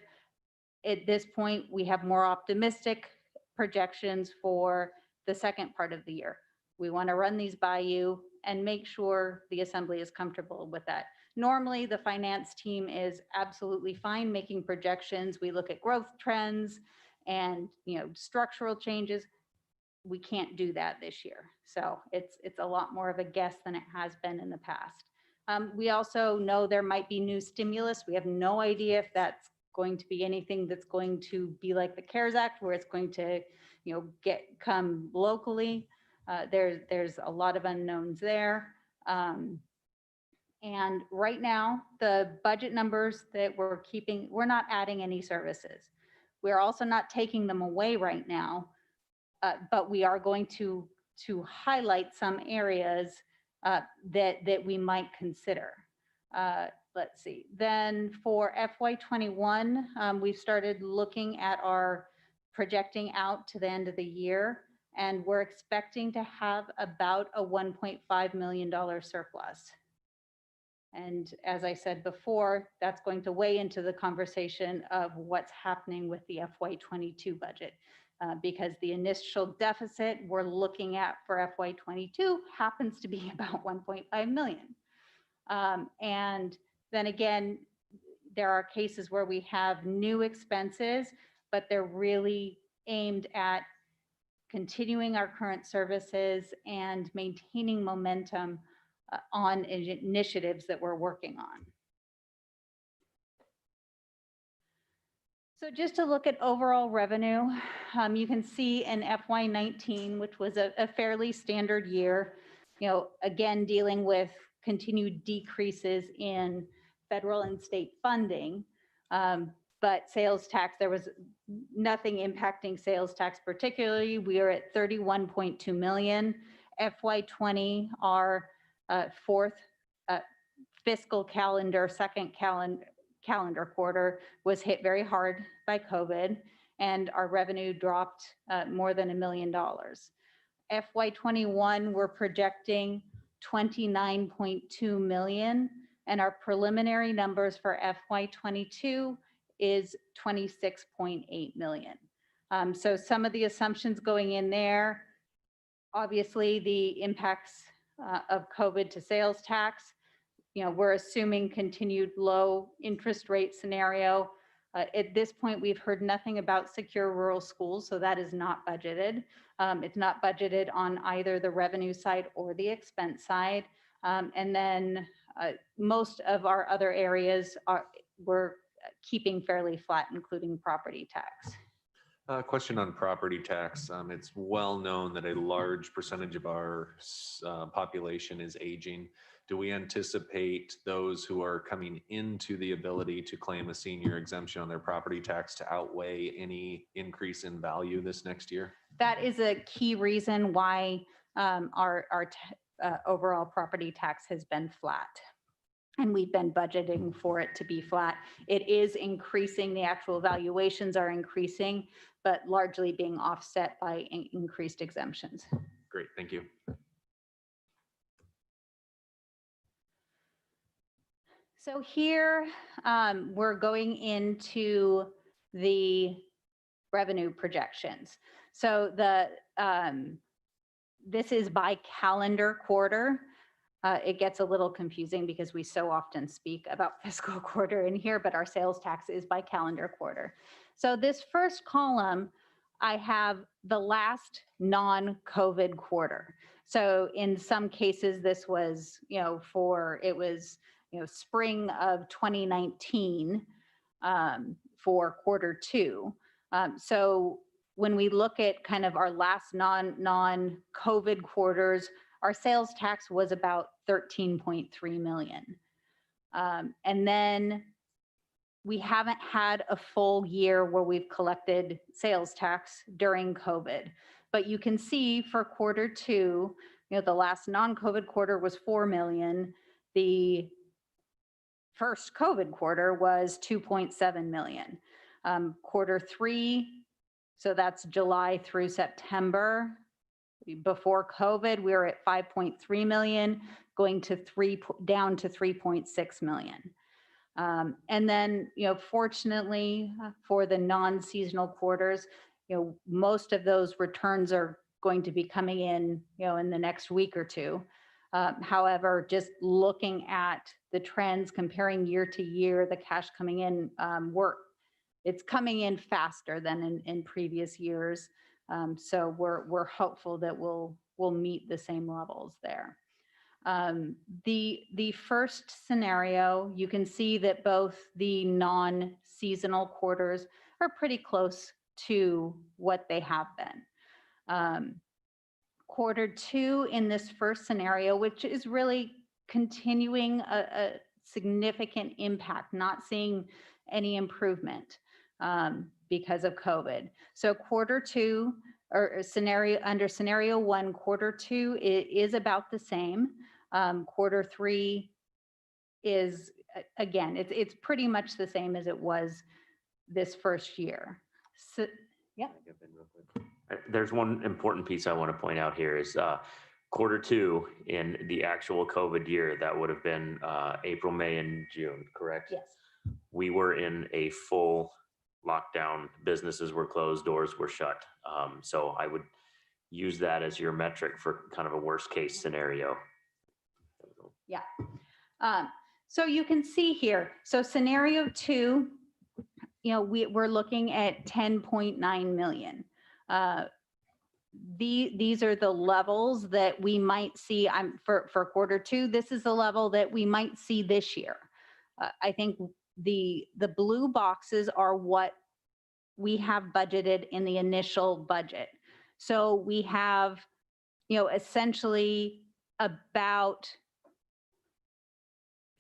At this point, we have more optimistic projections for the second part of the year. We want to run these by you and make sure the assembly is comfortable with that. Normally, the finance team is absolutely fine making projections. We look at growth trends and, you know, structural changes. We can't do that this year. So it's a lot more of a guess than it has been in the past. We also know there might be new stimulus. We have no idea if that's going to be anything that's going to be like the CARES Act, where it's going to, you know, come locally. There's a lot of unknowns there. And right now, the budget numbers that we're keeping, we're not adding any services. We're also not taking them away right now, but we are going to highlight some areas that we might consider. Let's see. Then for FY21, we've started looking at our projecting out to the end of the year, and we're expecting to have about a $1.5 million surplus. And as I said before, that's going to weigh into the conversation of what's happening with the FY22 budget, because the initial deficit we're looking at for FY22 happens to be about 1.5 million. And then again, there are cases where we have new expenses, but they're really aimed at continuing our current services and maintaining momentum on initiatives that we're working on. So just to look at overall revenue, you can see in FY19, which was a fairly standard year, you know, again, dealing with continued decreases in federal and state funding, but sales tax, there was nothing impacting sales tax particularly. We are at 31.2 million. FY20, our fourth fiscal calendar, second calendar quarter was hit very hard by COVID, and our revenue dropped more than $1 million. FY21, we're projecting 29.2 million, and our preliminary numbers for FY22 is 26.8 million. So some of the assumptions going in there, obviously the impacts of COVID to sales tax. You know, we're assuming continued low interest rate scenario. At this point, we've heard nothing about secure rural schools, so that is not budgeted. It's not budgeted on either the revenue side or the expense side. And then most of our other areas we're keeping fairly flat, including property tax. Question on property tax. It's well known that a large percentage of our population is aging. do we anticipate those who are coming into the ability to claim a senior exemption on their property tax to outweigh any increase in value this next year? That is a key reason why our overall property tax has been flat. And we've been budgeting for it to be flat. It is increasing, the actual valuations are increasing, but largely being offset by increased exemptions. Great, thank you. So here, we're going into the revenue projections. So this is by calendar quarter. It gets a little confusing because we so often speak about fiscal quarter in here, but our sales tax is by calendar quarter. So this first column, I have the last non-COVID quarter. So in some cases, this was, spring of 2019 for quarter two. So when we look at kind of our last non-COVID quarters, our sales tax was about 13.3 million. And then we haven't had a full year where we've collected sales tax during COVID. But you can see for quarter two, the last non-COVID quarter was 4 million. The first COVID quarter was 2.7 million. Quarter three, so that's July through September. Before COVID, we were at 5.3 million, going to down to 3.6 million. And then, fortunately for the non-seasonal quarters, most of those returns are going to be coming in, in the next week or two. However, just looking at the trends, comparing year to year, the cash coming in, it's coming in faster than in previous years. So we're hopeful that we'll meet the same levels there. The first scenario, you can see that both the non-seasonal quarters are pretty close to what they have been. Quarter two in this first scenario, which is really continuing a significant impact, not seeing any improvement because of COVID. So quarter two, or under scenario one, quarter two is about the same. Quarter three is, again, it's pretty much the same as it was this first year. So, yeah. There's one important piece I want to point out here is quarter two in the actual COVID year, that would have been April, May, and June, correct? Yes. We were in a full lockdown. Businesses were closed, doors were shut. So I would use that as your metric for kind of a worst case scenario. Yeah. So you can see here, so scenario two, we're looking at 10.9 million. These are the levels that we might see for quarter two. This is the level that we might see this year. I think the blue boxes are what we have budgeted in the initial budget. So we have, essentially about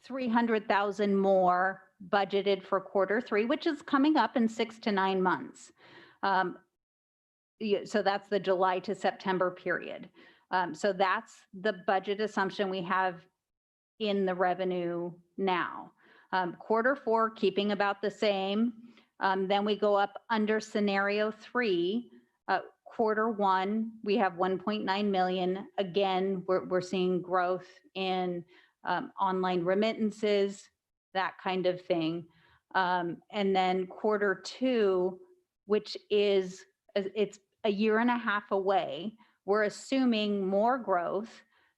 300,000 more budgeted for quarter three, which is coming up in 6 to 9 months. So that's the July to September period. So that's the budget assumption we have in the revenue now. Quarter four, keeping about the same. Then we go up under scenario three. Quarter one, we have 1.9 million. Again, we're seeing growth in online remittances, that kind of thing. And then quarter two, which is, it's a year and a half away, we're assuming more growth.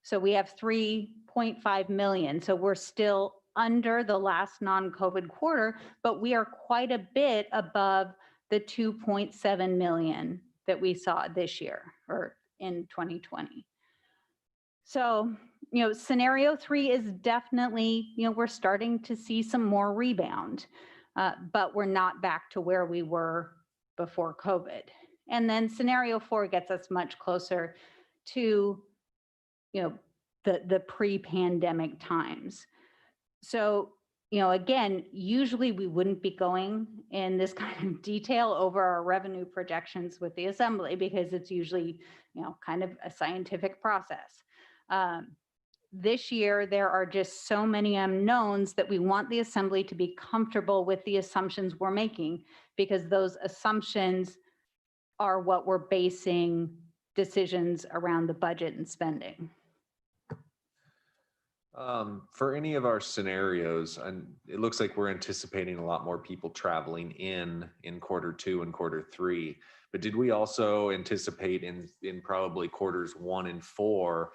So we have 3.5 million. So we're still under the last non-COVID quarter, but we are quite a bit above the 2.7 million that we saw this year or in 2020. So, scenario three is definitely, we're starting to see some more rebound, but we're not back to where we were before COVID. And then scenario four gets us much closer to, the pre-pandemic times. So, again, usually we wouldn't be going in this kind of detail over our revenue projections with the assembly because it's usually, kind of a scientific process. This year, there are just so many unknowns that we want the assembly to be comfortable with the assumptions we're making, because those assumptions are what we're basing decisions around the budget and spending. For any of our scenarios, and it looks like we're anticipating a lot more people traveling in Q2 and Q3. But did we also anticipate in probably quarters 1 and 4,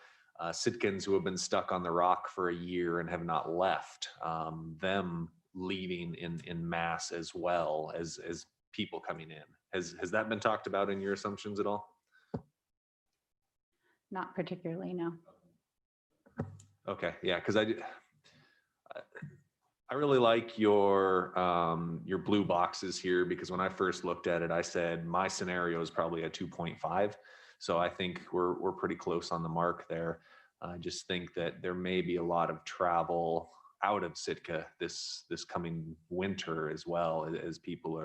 Sitkans who have been stuck on the rock for a year and have not left, them leaving in mass as well as people coming in? Has that been talked about in your assumptions at all? Not particularly, no. Okay, yeah, because I really like your blue boxes here, because when I first looked at it, I said my scenario is probably a 2.5. So I think we're pretty close on the mark there. I just think that there may be a lot of travel out of Sitka this coming winter as well, as people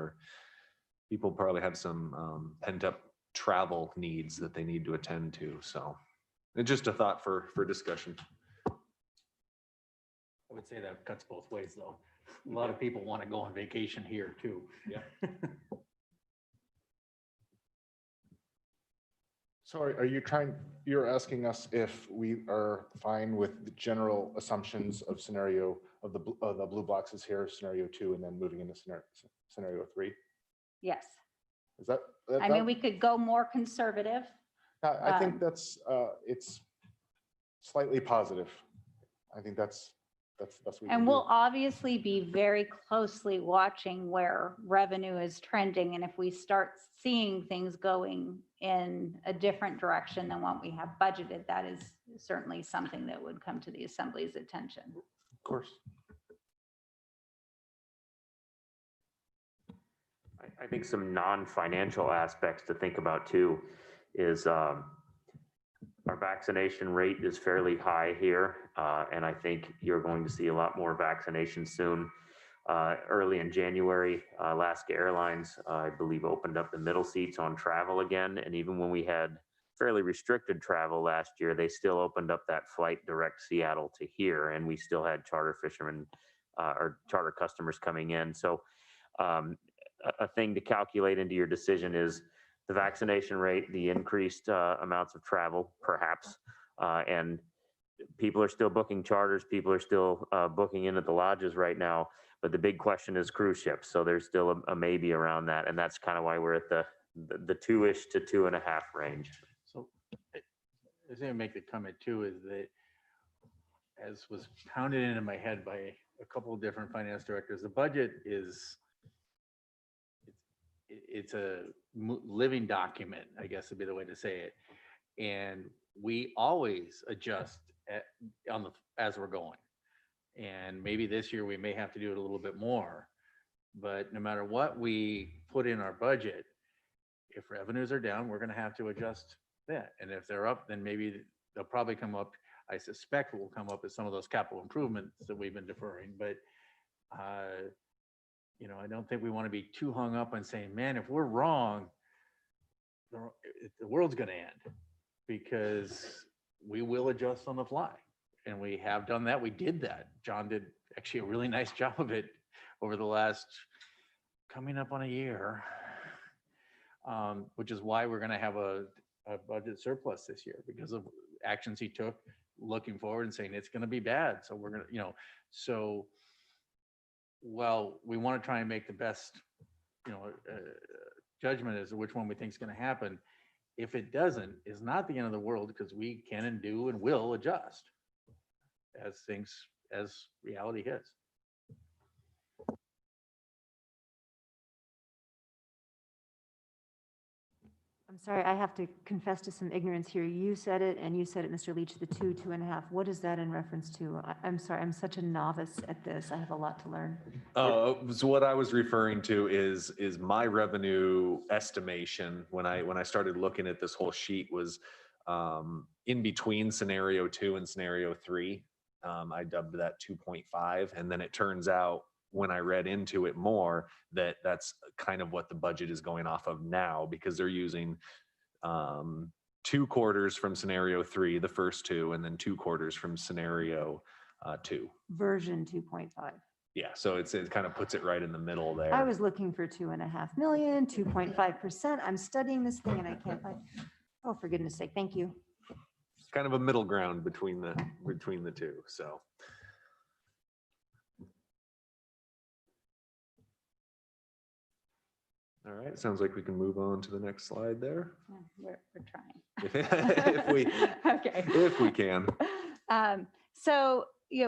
probably have some pent up travel needs that they need to attend to. So it's just a thought for discussion. I would say that cuts both ways, though. A lot of people want to go on vacation here too. Yeah. So you're asking us if we are fine with the general assumptions of scenario of the blue boxes here, scenario 2, and then moving into scenario 3? Yes. Is that? I mean, we could go more conservative. I think that's, it's slightly positive. I think that's the best we can And do. we'll obviously be very closely watching where revenue is trending. And if we start seeing things going in a different direction than what we have budgeted, that is certainly something that would come to the Assembly's attention. Of course. I think some non-financial aspects to think about too is our vaccination rate is fairly high here, and I think you're going to see a lot more vaccinations soon. Early in January, Alaska Airlines, I believe, opened up the middle seats on travel again, and even when we had fairly restricted travel last year, they still opened up that flight direct Seattle to here, and we still had charter fishermen or charter customers coming in. So a thing to calculate into your decision is the vaccination rate, the increased amounts of travel, perhaps, and people are still booking charters. People are still booking in at the lodges right now. But the big question is cruise ships. So there's still a maybe around that. And that's kind of why we're at the 2-ish to 2.5 range. So I was going to make the comment too, is that as was pounded into my head by a couple of different finance directors, the budget is, it's a living document, I guess would be the way to say it. And we always adjust as we're going. And maybe this year we may have to do it a little bit more, but no matter what we put in our budget, if revenues are down, we're going to have to adjust that. And if they're up, then maybe they'll probably come up. I suspect will come up as some of those capital improvements that we've been deferring, but I don't think we want to be too hung up on saying, man, if we're wrong, the world's going to end, because we will adjust on the fly. And we have done that. We did that. John did actually a really nice job of it over the last coming up on a year, which is why we're going to have a budget surplus this year, because of actions he took looking forward and saying it's going to be bad. So we're going to, so well, we want to try and make the best, judgment as to which one we think is going to happen. If it doesn't, it's not the end of the world, because we can and do and will adjust as reality hits. I'm sorry, I have to confess to some ignorance here. You said it, and you said it, Mr. Leach, the 2.5. What is that in reference to? I'm sorry, I'm such a novice at this. I have a lot to learn. So what I was referring to is my revenue estimation when I started looking at this whole sheet was in between scenario 2 and scenario 3. I dubbed that 2.5. And then it turns out when I read into it more that that's kind of what the budget is going off of now, because they're using 2 quarters from scenario 3, the first 2, and then 2 quarters from scenario 2. Version 2.5. Yeah, so it kind of puts it right in the middle there. I was looking for 2.5 million, 2.5%. I'm studying this thing and I can't find. Oh, for goodness sake, thank you. It's kind of a middle ground between the two. So all right, sounds like we can move on to the next slide there. We're trying. If we can. So,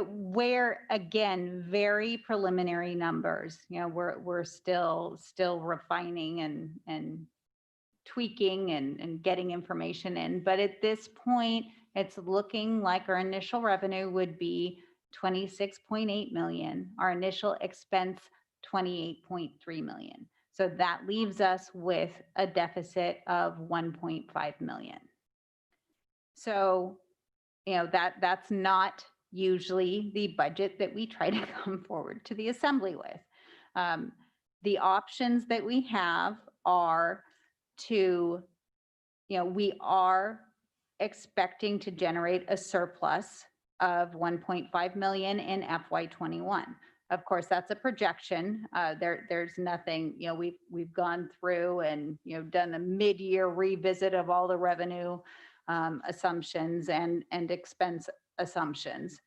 where, again, very preliminary numbers, we're still refining and tweaking and getting information in. But at this point, it's looking like our initial revenue would be 26.8 million. Our initial expense, 28.3 million. So that leaves us with a deficit of 1.5 million. So, that's not usually the budget that we try to come forward to the assembly with. The options that we have are to, we are expecting to generate a surplus of 1.5 million in FY21. Of course, that's a projection. There's nothing, we've gone through and, done a mid-year revisit of all the revenue assumptions and expense assumptions,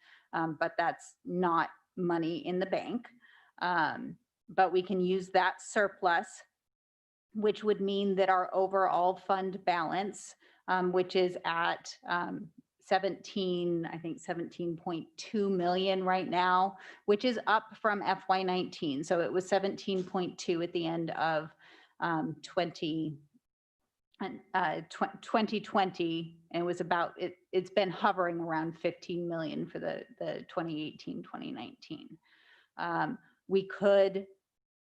but that's not money in the bank. But we can use that surplus, which would mean that our overall fund balance, which is at 17.2 million right now, which is up from FY19. So it was 17.2 at the end of 2020, and it was about, it's been hovering around 15 million for the 2018-2019. We could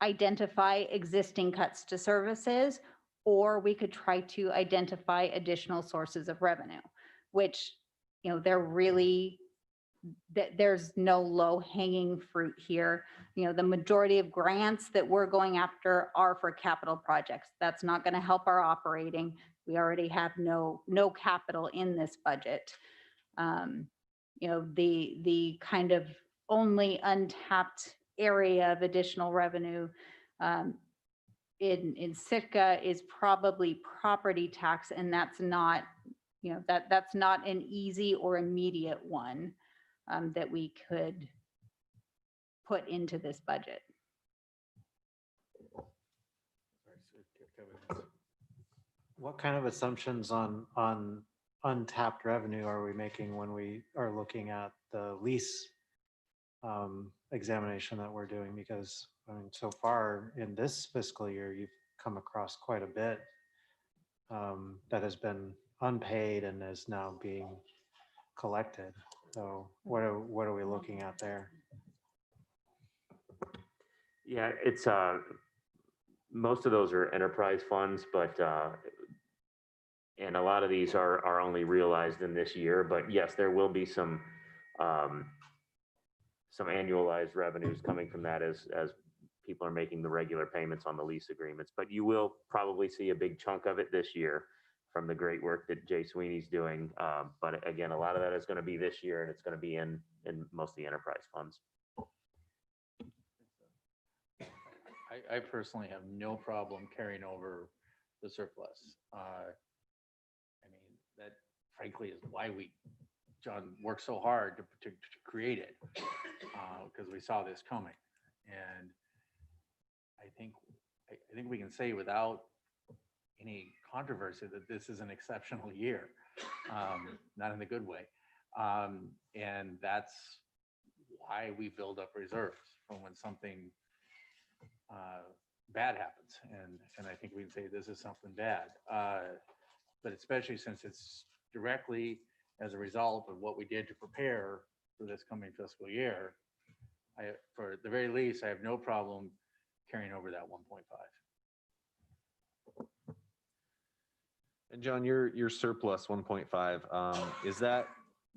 identify existing cuts to services, or we could try to identify additional sources of revenue, which, there's no low hanging fruit here. The majority of grants that we're going after are for capital projects. That's not going to help our operating. We already have no capital in this budget. The kind of only untapped area of additional revenue in Sitka is probably property tax, and that's not, that's not an easy or immediate one that we could put into this budget. What kind of assumptions on untapped revenue are we making when we are looking at the lease examination that we're doing? Because so far in this fiscal year, you've come across quite a bit that has been unpaid and is now being collected. So what are we looking at there? Yeah, it's most of those are enterprise funds, but and a lot of these are only realized in this year. But yes, there will be some annualized revenues coming from that as people are making the regular payments on the lease agreements. But you will probably see a big chunk of it this year from the great work that Jay Sweeney's doing. But again, a lot of that is going to be this year, and it's going to be in most of the enterprise funds. I personally have no problem carrying over the surplus. I mean, that frankly is why John worked so hard to create it, because we saw this coming. And I think we can say without any controversy that this is an exceptional year, not in the good way. And that's why we build up reserves from when something bad happens. And I think we can say this is something bad, but especially since it's directly as a result of what we did to prepare for this coming fiscal year, for the very least, I have no problem carrying over that 1.5. And John, your surplus 1.5, is that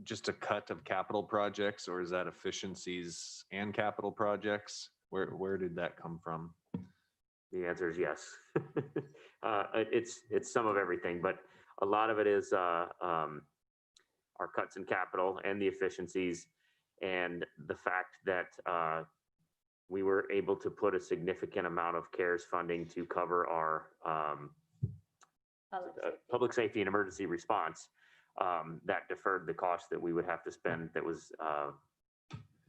just a cut of capital projects or is that efficiencies and capital projects? Where did that come from? The answer is yes. It's some of everything, but a lot of it is our cuts in capital and the efficiencies and the fact that we were able to put a significant amount of CARES funding to cover our public safety and emergency response that deferred the cost that we would have to spend that was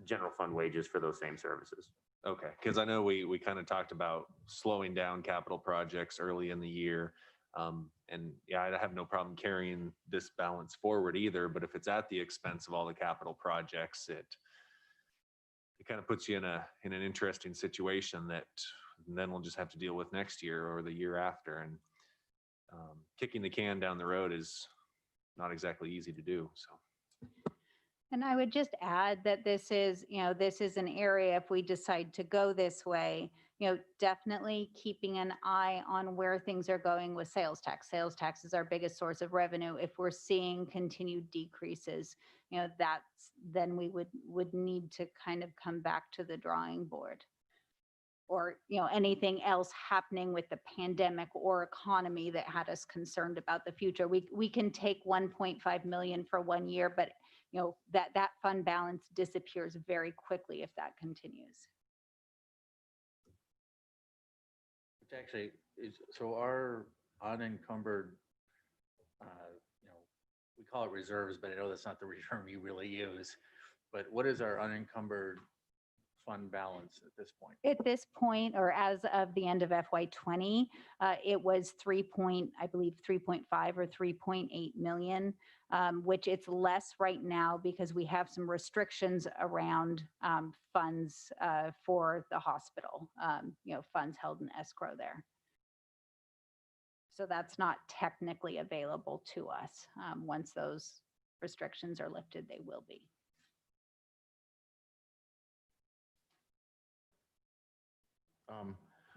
general fund wages for those same services. Okay, because I know we kind of talked about slowing down capital projects early in the year. And yeah, I have no problem carrying this balance forward either, but if it's at the expense of all the capital projects, it kind of puts you in an interesting situation that then we'll just have to deal with next year or the year after. And kicking the can down the road is not exactly easy to do, so. And I would just add that this is an area, if we decide to go this way, definitely keeping an eye on where things are going with sales tax. Sales tax is our biggest source of revenue. If we're seeing continued decreases, then we would need to kind of come back to the drawing board. Or, anything else happening with the pandemic or economy that had us concerned about the future. We can take 1.5 million for 1 year, but that fund balance disappears very quickly if that continues. Which actually is, so our unencumbered, we call it reserves, but I know that's not the term you really use. But what is our unencumbered fund balance at this point? At this point, or as of the end of FY20, it was 3.5 or 3.8 million, which it's less right now because we have some restrictions around funds for the hospital, funds held in escrow there. So that's not technically available to us. Once those restrictions are lifted, they will be.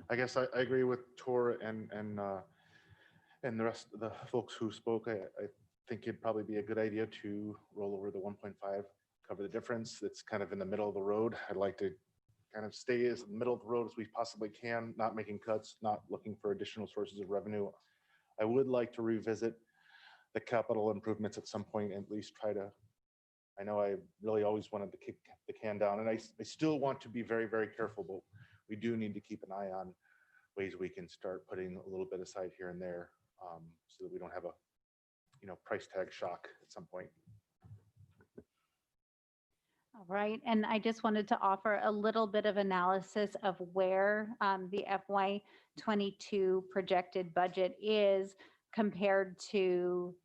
I guess I agree with Tor and the rest of the folks who spoke. I think it'd probably be a good idea to roll over the 1.5, cover the difference. It's kind of in the middle of the road. I'd like to kind of stay as in the middle of the road as we possibly can, not making cuts, not looking for additional sources of revenue. I would like to revisit the capital improvements at some point, and at least try to, I know I really always wanted to kick the can down, and I still want to be very, very careful, but we do need to keep an eye on ways we can start putting a little bit aside here and there, so that we don't have a, price tag shock at some point. All right, and I just wanted to offer a little bit of analysis of where the FY22 projected budget is compared to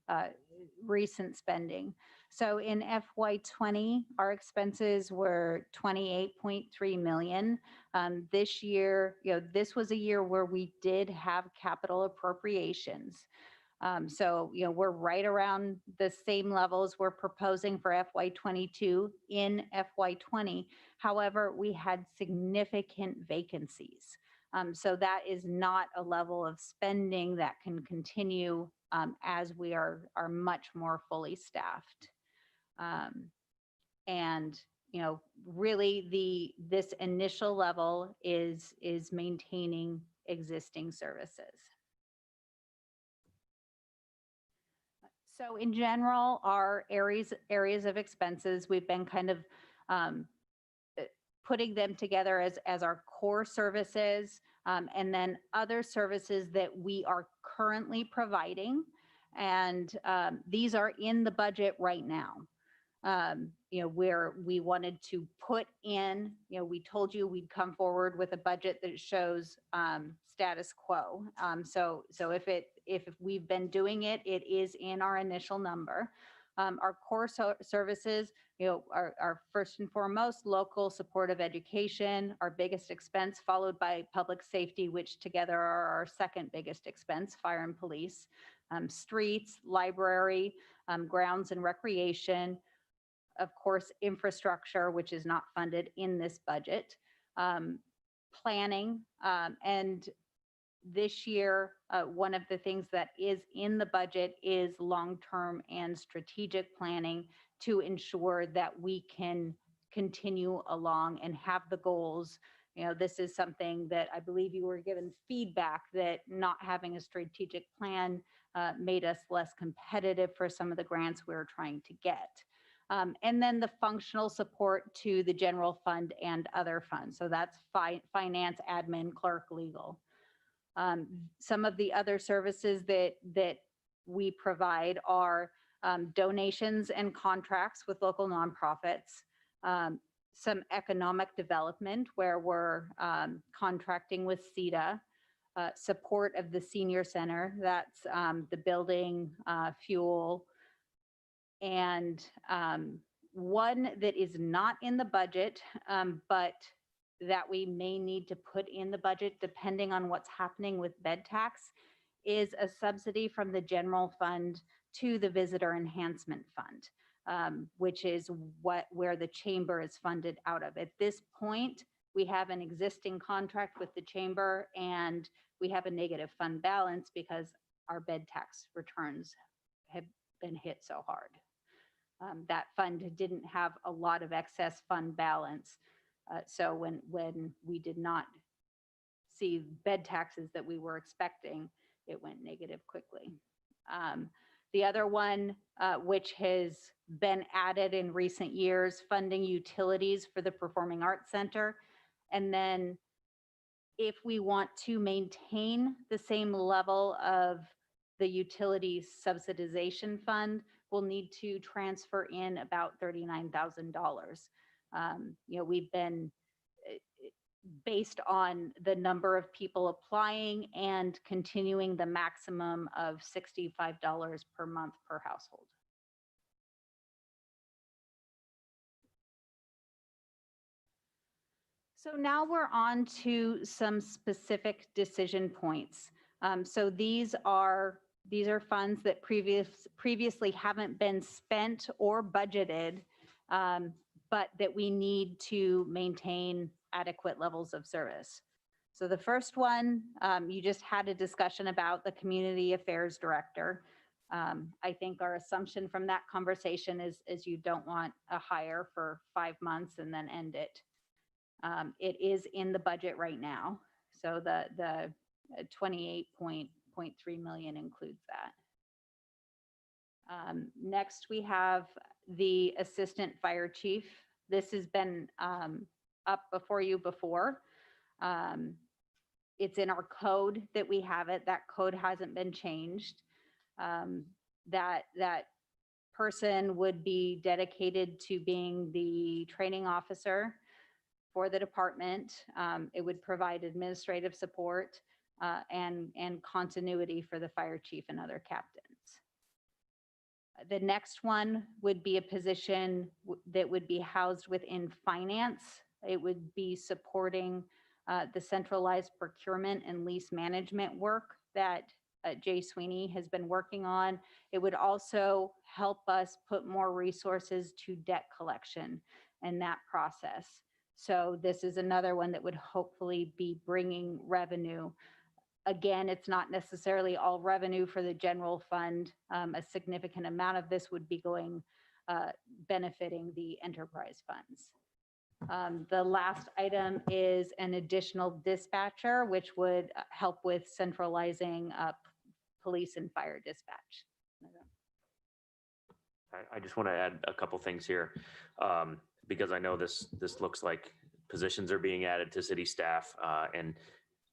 recent spending. So in FY20, our expenses were 28.3 million. This year, this was a year where we did have capital appropriations. So, we're right around the same levels we're proposing for FY22 in FY20. However, we had significant vacancies. So that is not a level of spending that can continue as we are much more fully staffed. And really this initial level is maintaining existing services. So in general, our areas of expenses, we've been kind of putting them together as our core services, and then other services that we are currently providing. And these are in the budget right now. Where we wanted to put in, we told you we'd come forward with a budget that shows status quo. So if we've been doing it, it is in our initial number. Our core services, are first and foremost local supportive education, our biggest expense, followed by public safety, which together are our second biggest expense, fire and police, streets, library, grounds and recreation, of course, infrastructure, which is not funded in this budget, planning, and This year, one of the things that is in the budget is long-term and strategic planning to ensure that we can continue along and have the goals. You know, this is something that I believe you were given feedback that not having a strategic plan made us less competitive for some of the grants we were trying to get. And then the functional support to the general fund and other funds. So that's finance, admin, clerk, legal. Some of the other services that we provide are donations and contracts with local nonprofits, some economic development where we're contracting with CETA, support of the senior center, that's the building, fuel, and one that is not in the budget, but that we may need to put in the budget depending on what's happening with bed tax is a subsidy from the general fund to the visitor enhancement fund, which is where the chamber is funded out of. At this point, we have an existing contract with the chamber and we have a negative fund balance because our bed tax returns have been hit so hard. That fund didn't have a lot of excess fund balance. So when we did not see bed taxes that we were expecting, it went negative quickly. The other one, which has been added in recent years, funding utilities for the Performing Arts Center. And then if we want to maintain the same level of the utilities subsidization fund, we'll need to transfer in about $39,000. You know, we've been based on the number of people applying and continuing the maximum of $65 per month per household. So now we're on to some specific decision points. So these are funds that previously haven't been spent or budgeted, but that we need to maintain adequate levels of service. So the first one, you just had a discussion about the community affairs director. I think our assumption from that conversation is you don't want a hire for 5 months and then end it. It is in the budget right now. So the 28.3 million includes that. Next, we have the assistant fire chief. This has been up before you before. It's in our code that we have it. That code hasn't been changed. That person would be dedicated to being the training officer for the department. It would provide administrative support and continuity for the fire chief and other captains. The next one would be a position that would be housed within finance. It would be supporting the centralized procurement and lease management work that Jay Sweeney has been working on. It would also help us put more resources to debt collection and that process. So this is another one that would hopefully be bringing revenue. Again, it's not necessarily all revenue for the general fund. A significant amount of this would be going, benefiting the enterprise funds. The last item is an additional dispatcher, which would help with centralizing police and fire dispatch. I just want to add a couple things here, because I know this looks like positions are being added to city staff, and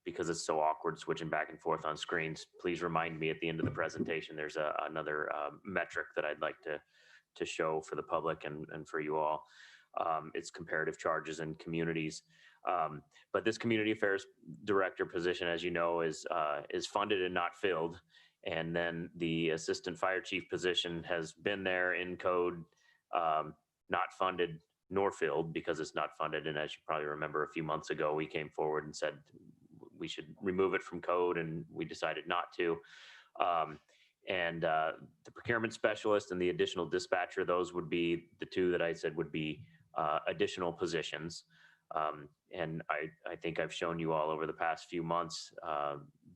because it's so awkward switching back and forth on screens, please remind me at the end of the presentation. There's another metric that I'd like to show for the public and for you all. It's comparative charges in communities. But this community affairs director position, as you know, is funded and not filled. And then the assistant fire chief position has been there in code, not funded nor filled because it's not funded. And as you probably remember, a few months ago, we came forward and said we should remove it from code, and we decided not to. The procurement specialist and the additional dispatcher, those would be the two that I said would be additional positions. And I think I've shown you all over the past few months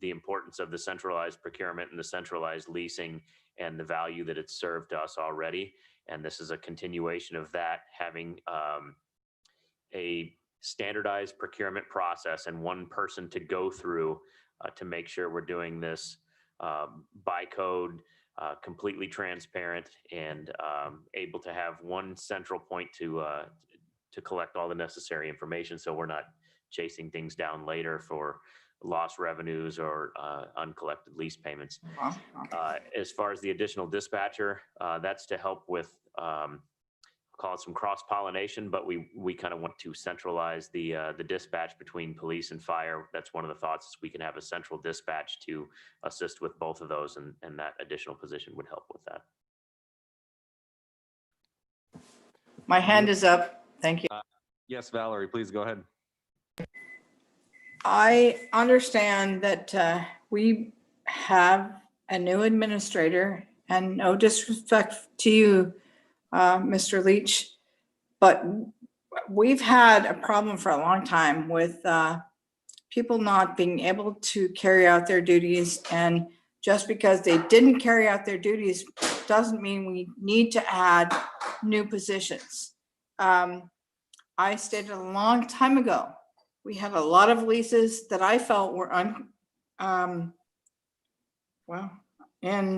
the importance of the centralized procurement and the centralized leasing and the value that it's served to us already. And this is a continuation of that, having a standardized procurement process and one person to go through to make sure we're doing this by code, completely transparent, and able to have one central point to collect all the necessary information, so we're not chasing things down later for lost revenues or uncollected lease payments. As far as the additional dispatcher, that's to help with call it some cross-pollination, but we kind of want to centralize the dispatch between police and fire. That's one of the thoughts, is we can have a central dispatch to assist with both of those, and that additional position would help with that. My hand is up. Thank you. Yes, Valerie, please go ahead. I understand that we have a new administrator, and no disrespect to you, Mr. Leach, but we've had a problem for a long time with people not being able to carry out their duties. And just because they didn't carry out their duties doesn't mean we need to add new positions. I stated a long time ago, we had a lot of leases that I felt were and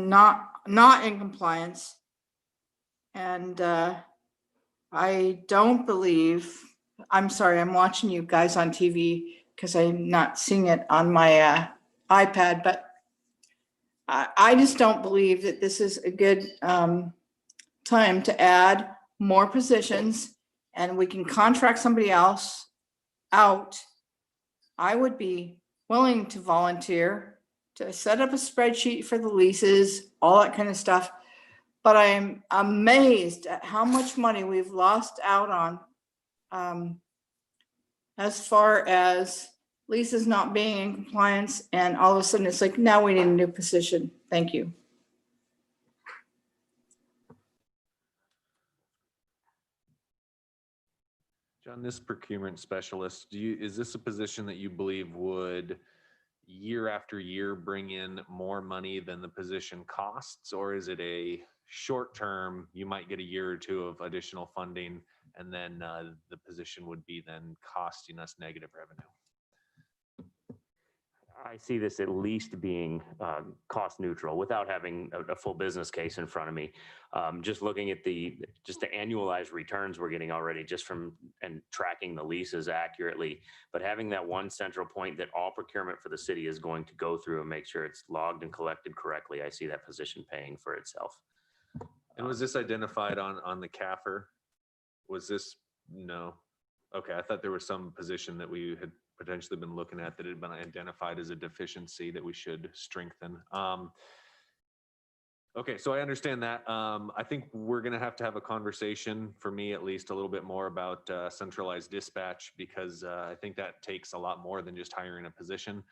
not in compliance. And I don't believe, I'm sorry, I'm watching you guys on TV because I'm not seeing it on my iPad, but I just don't believe that this is a good time to add more positions, and we can contract somebody else out. I would be willing to volunteer to set up a spreadsheet for the leases, all that kind of stuff. But I'm amazed at how much money we've lost out on as far as leases not being in compliance, and all of a sudden it's like, now we need a new position. Thank you. John, this procurement specialist, is this a position that you believe would year after year bring in more money than the position costs? Or is it a short term, you might get a year or two of additional funding, and then the position would be then costing us negative revenue? I see this at least being cost neutral without having a full business case in front of me. Just looking at the annualized returns we're getting already just from and tracking the leases accurately, but having that one central point that all procurement for the city is going to go through and make sure it's logged and collected correctly, I see that position paying for itself. And was this identified on the CAFR? Was this, no? Okay, I thought there was some position that we had potentially been looking at that had been identified as a deficiency that we should strengthen. Okay, so I understand that. I think we're gonna have to have a conversation, for me at least, a little bit more about centralized dispatch, because I think that takes a lot more than just hiring a position.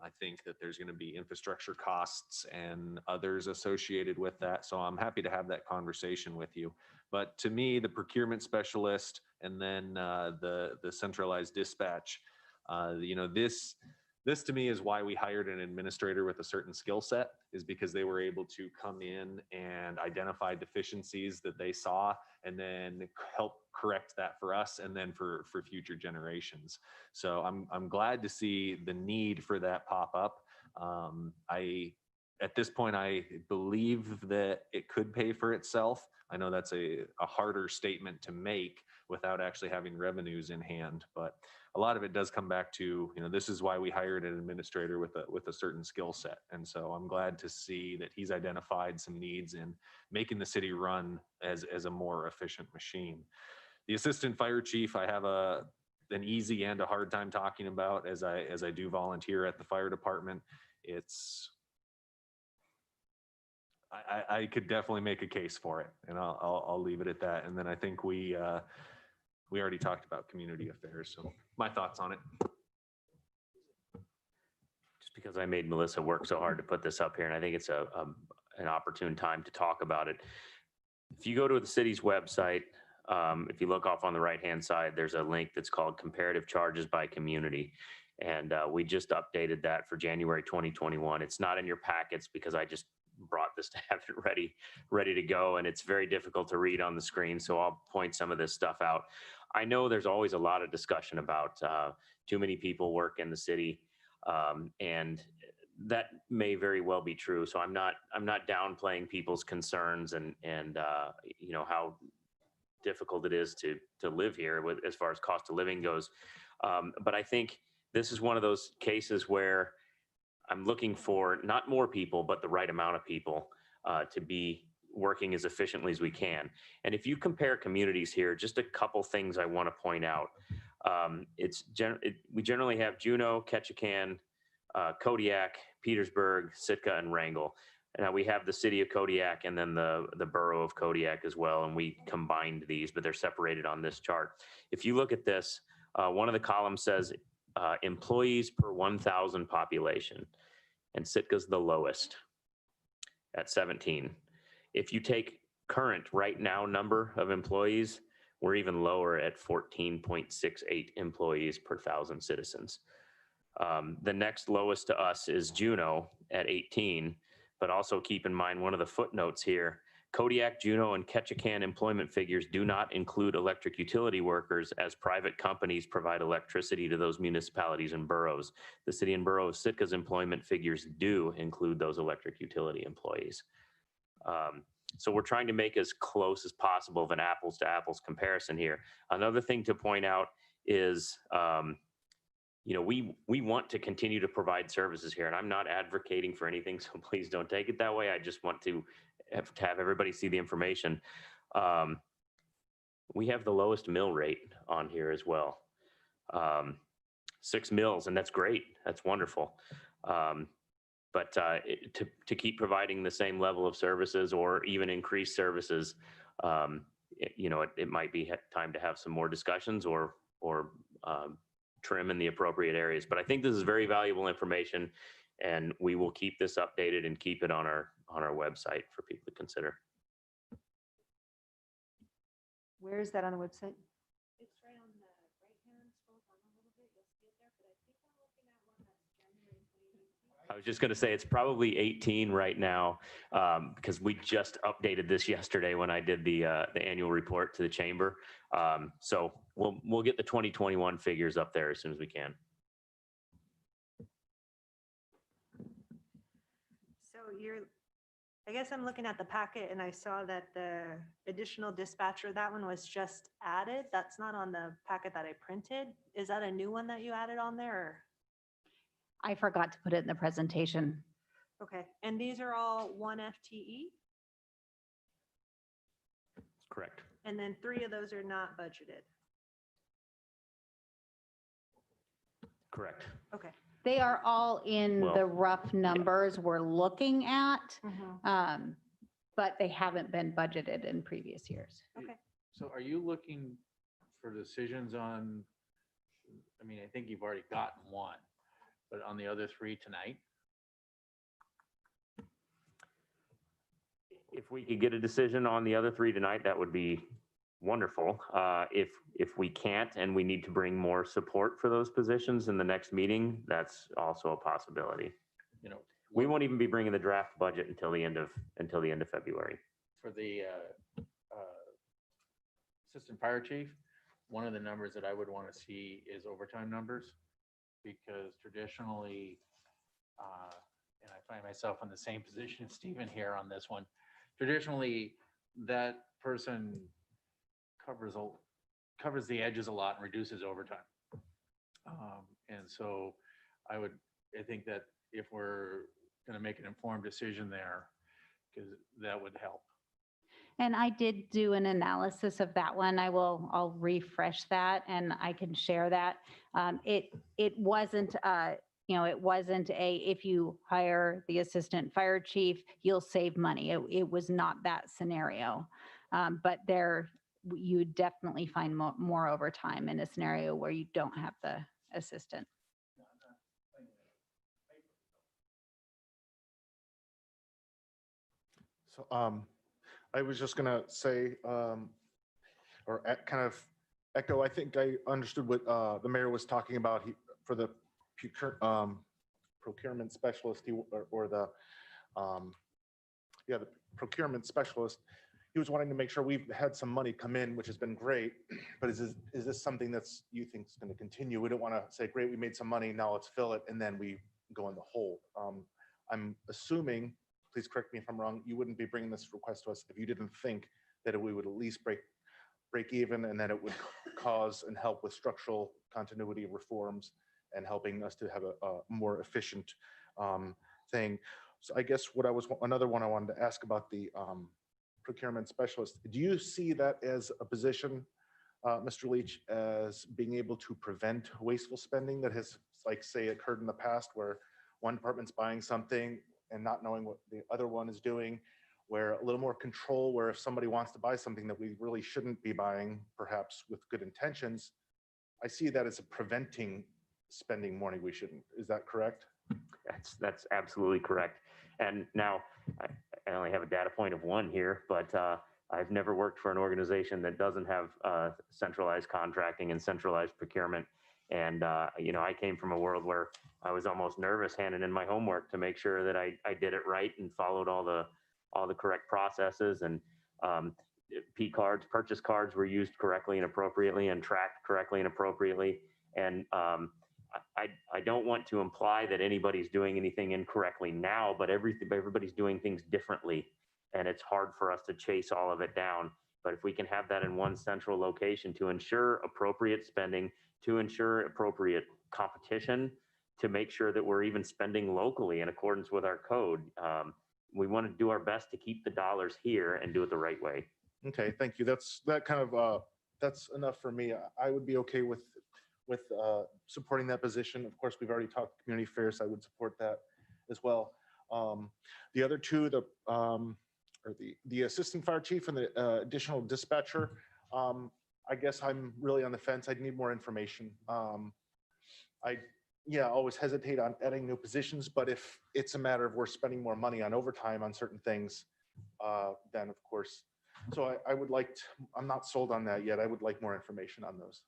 I think that there's gonna be infrastructure costs and others associated with that. So I'm happy to have that conversation with you. But to me, the procurement specialist and then the centralized dispatch, this to me is why we hired an administrator with a certain skill set, is because they were able to come in and identify deficiencies that they saw and then help correct that for us and then for future generations. So I'm glad to see the need for that pop up. At this point, I believe that it could pay for itself. I know that's a harder statement to make without actually having revenues in hand, but a lot of it does come back to, this is why we hired an administrator with a certain skill set. And so I'm glad to see that he's identified some needs in making the city run as a more efficient machine. The assistant fire chief, I have an easy and a hard time talking about as I do volunteer at the fire department. I could definitely make a case for it, and I'll leave it at that. And then I think we already talked about community affairs, so my thoughts on it. Just because I made Melissa work so hard to put this up here, and I think it's an opportune time to talk about it. If you go to the city's website, if you look off on the right-hand side, there's a link that's called Comparative Charges by Community. And we just updated that for January 2021. It's not in your packets because I just brought this to have it ready to go. And it's very difficult to read on the screen. So I'll point some of this stuff out. I know there's always a lot of discussion about too many people work in the city. And that may very well be true. So I'm not downplaying people's concerns and you know, how difficult it is to live here with, as far as cost of living goes. But I think this is one of those cases where I'm looking for not more people, but the right amount of people to be working as efficiently as we can. And if you compare communities here, just a couple things I want to point out. We generally have Juneau, Ketchikan, Kodiak, Petersburg, Sitka, and Wrangell. Now we have the city of Kodiak and then the borough of Kodiak as well, and we combined these, but they're separated on this chart. If you look at this, one of the columns says employees per 1,000 population, and Sitka's the lowest at 17. If you take current right now number of employees, we're even lower at 14.68 employees per 1,000 citizens. The next lowest to us is Juneau at 18, but also keep in mind one of the footnotes here, Kodiak, Juneau, and Ketchikan employment figures do not include electric utility workers, as private companies provide electricity to those municipalities and boroughs. The city and borough of Sitka's employment figures do include those electric utility employees. So we're trying to make as close as possible of an apples to apples comparison here. Another thing to point out is, you know, we want to continue to provide services here, and I'm not advocating for anything, so please don't take it that way. I just want to have everybody see the information. We have the lowest mill rate on here as well. 6 mills, and that's great. That's wonderful. But to keep providing the same level of services or even increase services, you know, it might be time to have some more discussions or trim in the appropriate areas. But I think this is very valuable information, and we will keep this updated and keep it on our website for people to consider. Where is that on the website? It's right on the right-hand, scroll down a little bit, you'll see it there, but I think I'm looking at one that's January 2018. I was just going to say it's probably 18 right now, because we just updated this yesterday when I did the annual report to the chamber. So we'll get the 2021 figures up there as soon as we can. So I guess I'm looking at the packet and I saw that the additional dispatcher, that one was just added. That's not on the packet that I printed. Is that a new one that you added on there? Or? I forgot to put it in the presentation. Okay, and these are all 1 FTE? Correct. And then 3 of those are not budgeted? Correct. Okay. They are all in Well, the rough numbers we're looking at, Mhm. but they haven't been budgeted in previous years. Okay. So are you looking for decisions on, I mean, I think you've already gotten one, but on the other 3 tonight? If we could get a decision on the other 3 tonight, that would be wonderful. If we can't and we need to bring more support for those positions in the next meeting, that's also a possibility. You know, We won't even be bringing the draft budget until the end of February. for the assistant fire chief, one of the numbers that I would want to see is overtime numbers, because traditionally, and I find myself in the same position as Stephen here on this one, traditionally, that person covers the edges a lot and reduces overtime. And so I think that if we're going to make an informed decision there, because that would help. And I did do an analysis of that one. I'll refresh that and I can share that. It wasn't, it wasn't if you hire the assistant fire chief, you'll save money. It was not that scenario. But you definitely find more overtime in a scenario where you don't have the assistant. So I was just gonna say, kind of echo, I think I understood what the mayor was talking about for the procurement specialist, or the, the procurement specialist, he was wanting to make sure we've had some money come in, which has been great, but is this something that's, you think is going to continue? We don't want to say, great, we made some money, now let's fill it, and then we go in the hole. I'm assuming, please correct me if I'm wrong, you wouldn't be bringing this request to us if you didn't think that we would at least break even, and that it would cause and help with structural continuity reforms and helping us to have a more efficient thing. So I guess another one I wanted to ask about the procurement specialist. Do you see that as a position, Mr. Leach, as being able to prevent wasteful spending that has, like, say, occurred in the past, where one department's buying something and not knowing what the other one is doing, where a little more control, where if somebody wants to buy something that we really shouldn't be buying, perhaps with good intentions, I see that as a preventing spending money we shouldn't. Is that correct? That's absolutely correct. And now I only have a data point of one here, but I've never worked for an organization that doesn't have centralized contracting and centralized procurement. And I came from a world where I was almost nervous handing in my homework to make sure that I did it right and followed all the correct processes. And P cards, purchase cards were used correctly and appropriately and tracked correctly and appropriately. And I don't want to imply that anybody's doing anything incorrectly now, but everybody's doing things differently, and it's hard for us to chase all of it down. But if we can have that in one central location to ensure appropriate spending, to ensure appropriate competition, to make sure that we're even spending locally in accordance with our code, we want to do our best to keep the dollars here and do it the right way. Okay, thank you. That's enough for me. I would be okay with supporting that position. Of course, we've already talked community affairs. I would support that as well. The other two, the assistant fire chief and the additional dispatcher, I guess I'm really on the fence. I'd need more information. I always hesitate on adding new positions, but if it's a matter of we're spending more money on overtime on certain things, then of course. So I'm not sold on that yet. I would like more information on those.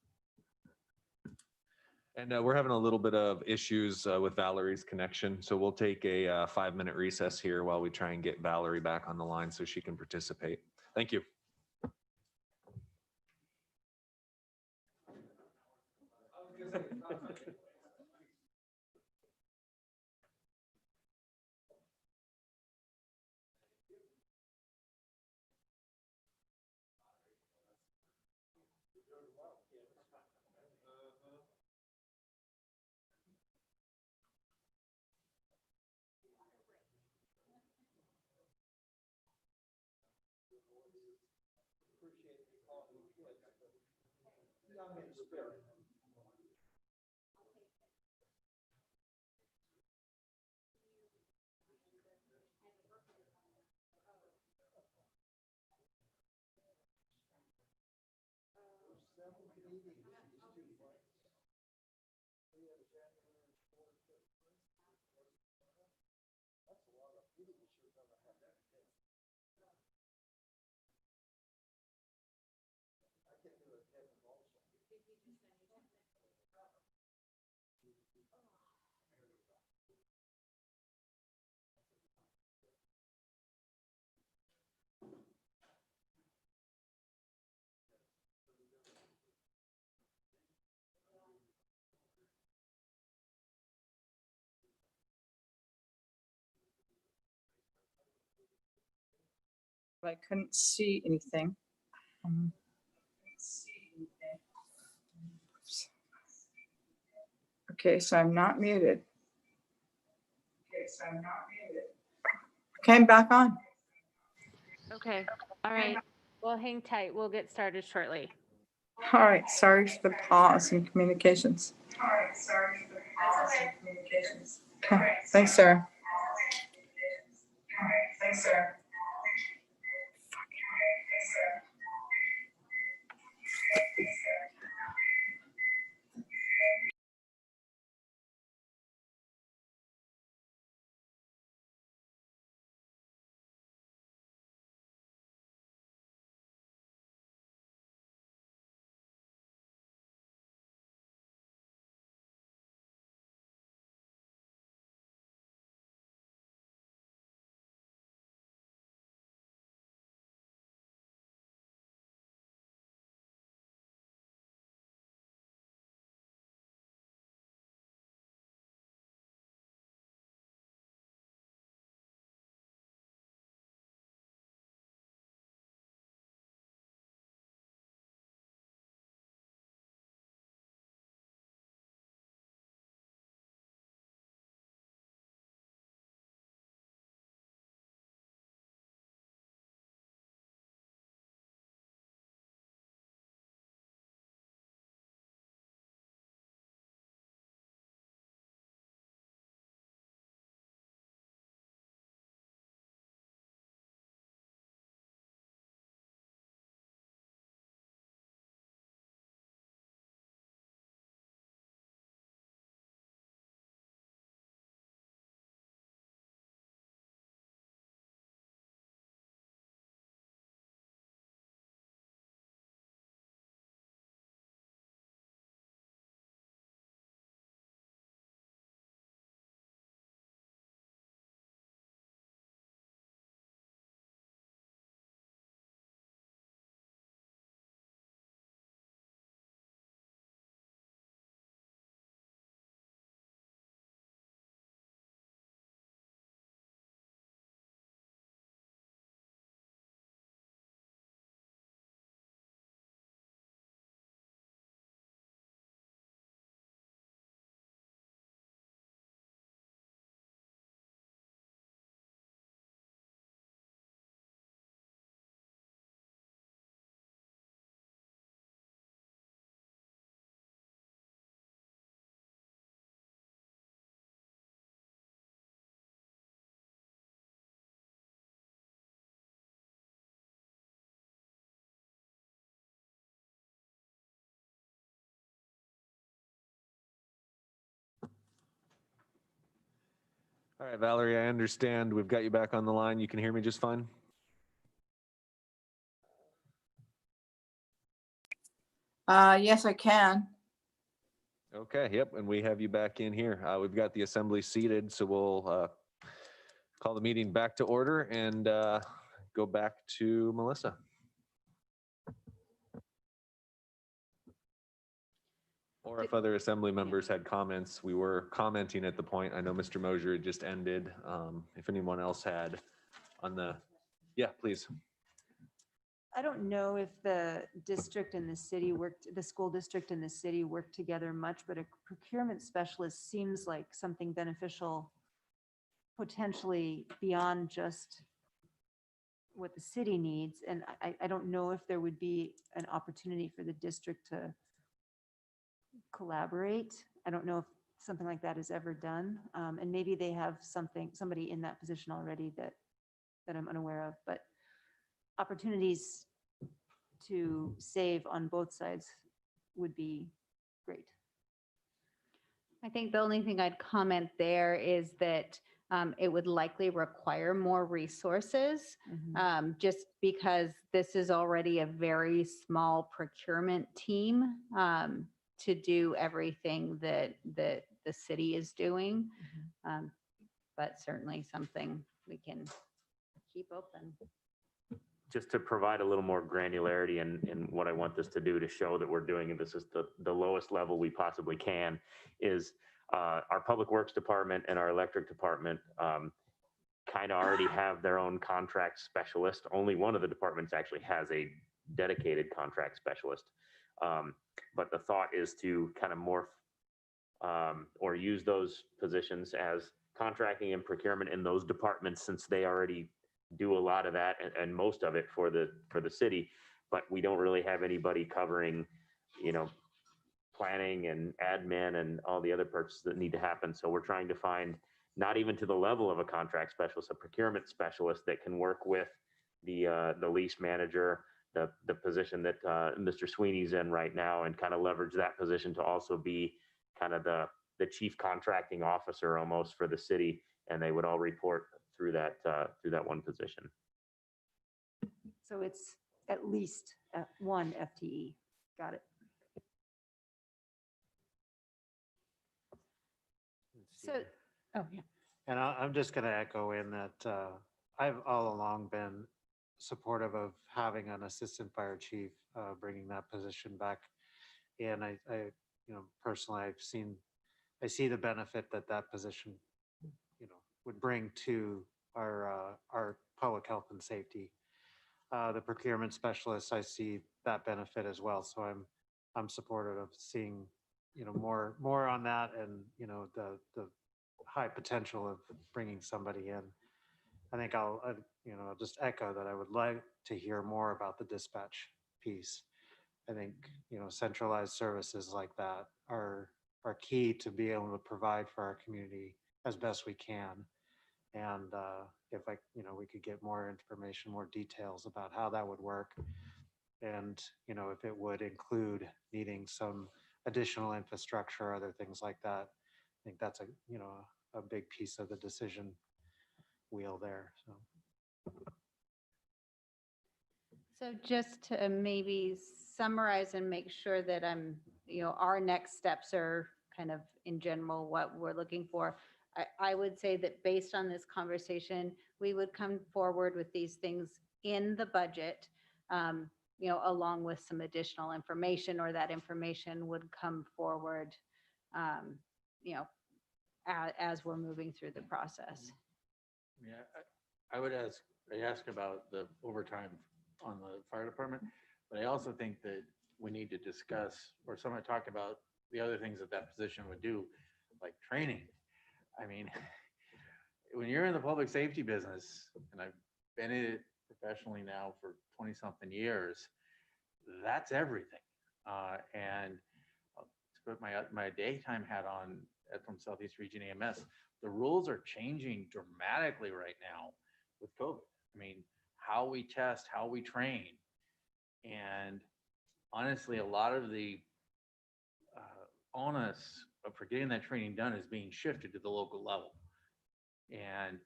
And we're having a little bit of issues with Valerie's connection. So we'll take a 5-minute recess here while we try and get Valerie back on the line so she can participate. Thank you. I couldn't see anything. Okay, so I'm not muted. Okay, I'm back on. Okay, all right. Well, hang tight. We'll get started shortly. All right, sorry for the pause in communications. Okay, thanks, Sarah. All right, Valerie, I understand. We've got you back on the line. You can hear me just fine? Yes, I can. Okay, yep, and we have you back in here. We've got the assembly seated, so we'll call the meeting back to order and go back to Melissa. Or if other assembly members had comments, we were commenting at the point. I know Mr. Mosier had just ended. If anyone else had on the, yeah, please. I don't know if the district and the city worked, the school district and the city worked together much, but a procurement specialist seems like something beneficial, potentially beyond just what the city needs. And I don't know if there would be an opportunity for the district to collaborate. I don't know if something like that is ever done. And maybe they have somebody in that position already that I'm unaware of, but opportunities to save on both sides would be great. I think the only thing I'd comment there is that it would likely require more resources, just because this is already a very small procurement team to do everything that the city is doing. But certainly something we can keep open. Just to provide a little more granularity in what I want this to do to show that we're doing, and this is the lowest level we possibly can, is our Public Works Department and our Electric Department kind of already have their own contract specialist. Only one of the departments actually has a dedicated contract specialist. But the thought is to kind of morph or use those positions as contracting and procurement in those departments, since they already do a lot of that and most of it for the city, but we don't really have anybody covering, planning and admin and all the other purchases that need to happen. So we're trying to find, not even to the level of a contract specialist, a procurement specialist that can work with the lease manager, the position that Mr. Sweeney's in right now, and kind of leverage that position to also be kind of the chief contracting officer almost for the city, and they would all report through that one position. So it's at least one FTE. Got it. So, oh yeah. And I'm just going to echo in that I've all along been supportive of having an assistant fire chief, bringing that position back. And I personally, I see the benefit that position, would bring to our public health and safety. The procurement specialist, I see that benefit as well. So I'm supportive of seeing, more on that, and, the high potential of bringing somebody in. I think I'll just echo that I would like to hear more about the dispatch piece. I think, centralized services like that are key to be able to provide for our community as best we can. And if we could get more information, more details about how that would work. And, if it would include needing some additional infrastructure or other things like that, I think that's a big piece of the decision wheel there. So just to maybe summarize and make sure that our next steps are kind of in general what we're looking for. I would say that based on this conversation, we would come forward with these things in the budget, along with some additional information, or that information would come forward, as we're moving through the process. Yeah, I would ask about the overtime on the fire department, but I also think that we need to discuss, or someone talk about the other things that position would do, like training. I mean, when you're in the public safety business, and I've been in it professionally now for 20 something years, that's everything. And to put my daytime hat on from Southeast Region EMS, the rules are changing dramatically right now with COVID. I mean, how we test, how we train. And honestly, a lot of the onus for getting that training done is being shifted to the local level. And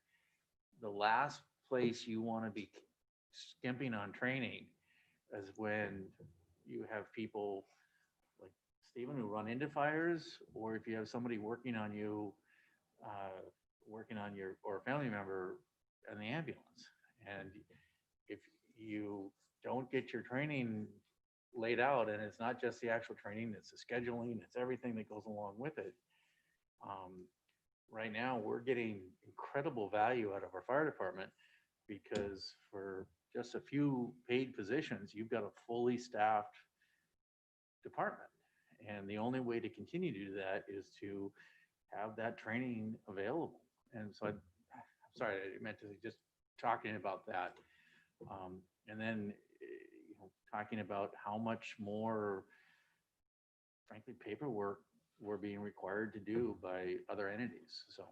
the last place you want to be skimping on training is when you have people like Stephen who run into fires, or if you have somebody working on you, or a family member in the ambulance. And if you don't get your training laid out, and it's not just the actual training, it's the scheduling, it's everything that goes along with it. Right now, we're getting incredible value out of our fire department because for just a few paid positions, you've got a fully staffed department. And the only way to continue to do that is to have that training available. And so I'm sorry, I meant to just talking about that. And then, talking about how much more, frankly, paperwork we're being required to do by other entities. So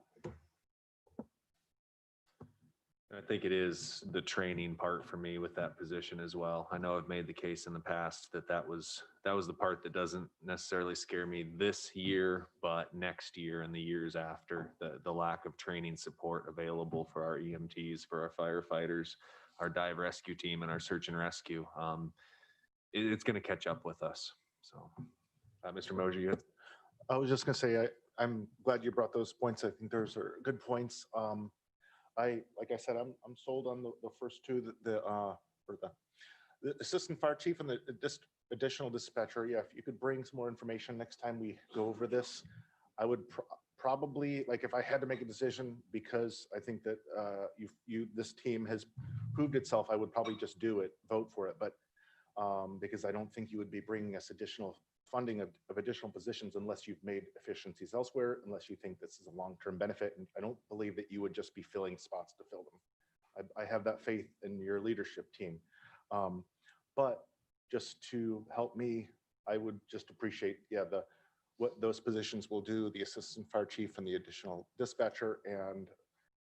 I think it is the training part for me with that position as well. I know I've made the case in the past that that was the part that doesn't necessarily scare me this year, but next year and the years after, the lack of training support available for our EMTs, for our firefighters, our dive rescue team, and our search and rescue. It's going to catch up with us. So, Mr. Mosier, you have. I was just going to say, I'm glad you brought those points. I think those are good points. Like I said, I'm sold on the first two, the assistant fire chief and the additional dispatcher. Yeah, if you could bring some more information next time we go over this, I would probably, like, if I had to make a decision, because I think that this team has proved itself, I would probably just do it, vote for it. But because I don't think you would be bringing us additional funding of additional positions unless you've made efficiencies elsewhere, unless you think this is a long-term benefit. And I don't believe that you would just be filling spots to fill them. I have that faith in your leadership team. But just to help me, I would just appreciate, what those positions will do, the assistant fire chief and the additional dispatcher, and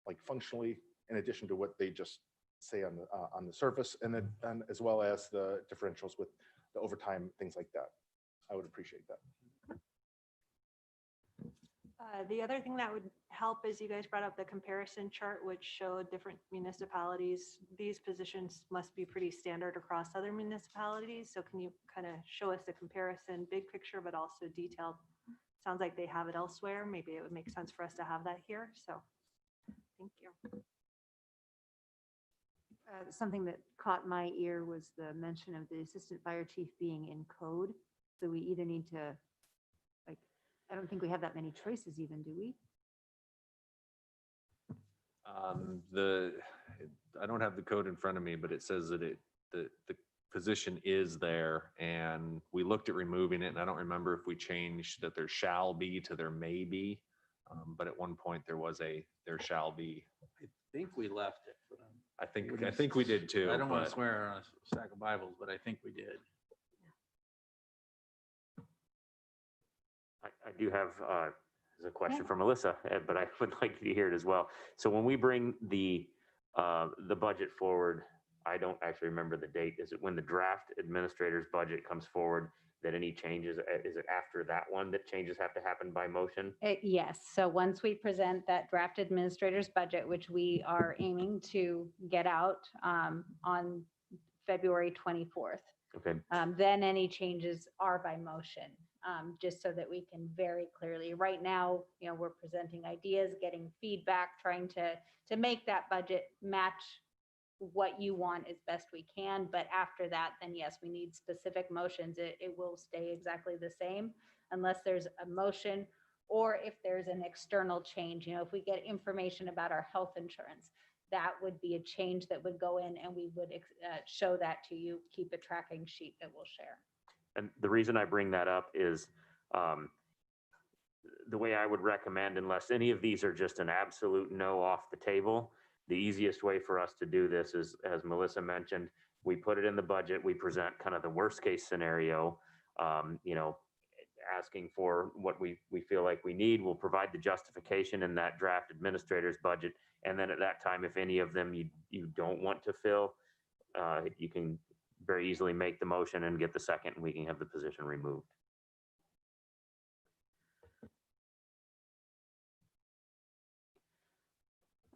like functionally, in addition to what they just say on the surface, and then as well as the differentials with the overtime, things like that. I would appreciate that. The other thing that would help is you guys brought up the comparison chart, which showed different municipalities. These positions must be pretty standard across other municipalities. So can you kind of show us the comparison, big picture, but also detailed? Sounds like they have it elsewhere. Maybe it would make sense for us to have that here. So thank you. Something that caught my ear was the mention of the assistant fire chief being in code. So we either need to, like, I don't think we have that many choices even, do we? I don't have the code in front of me, but it says that the position is there, and we looked at removing it, and I don't remember if we changed that there shall be to there may be, but at one point there was there shall be. I think we left it. But I think we did too. I don't want but- to swear on a stack of Bibles, but I think we did. I do have as a question for Melissa, but I would like to hear it as well. So when we bring the budget forward, I don't actually remember the date. Is it when the draft administrator's budget comes forward that any changes, is it after that one that changes have to happen by motion? Yes, so once we present that draft administrator's budget, which we are aiming to get out on February 24th, Okay. then any changes are by motion, just so that we can very clearly, right now, we're presenting ideas, getting feedback, trying to make that budget match what you want as best we can. But after that, then yes, we need specific motions. It will stay exactly the same unless there's a motion, or if there's an external change. If we get information about our health insurance, that would be a change that would go in, and we would show that to you, keep a tracking sheet that we'll share. And the reason I bring that up is the way I would recommend, unless any of these are just an absolute no off the table, the easiest way for us to do this is, as Melissa mentioned, we put it in the budget, we present kind of the worst case scenario, asking for what we feel like we need. We'll provide the justification in that draft administrator's budget. And then at that time, if any of them you don't want to fill, you can very easily make the motion and get the second, and we can have the position removed.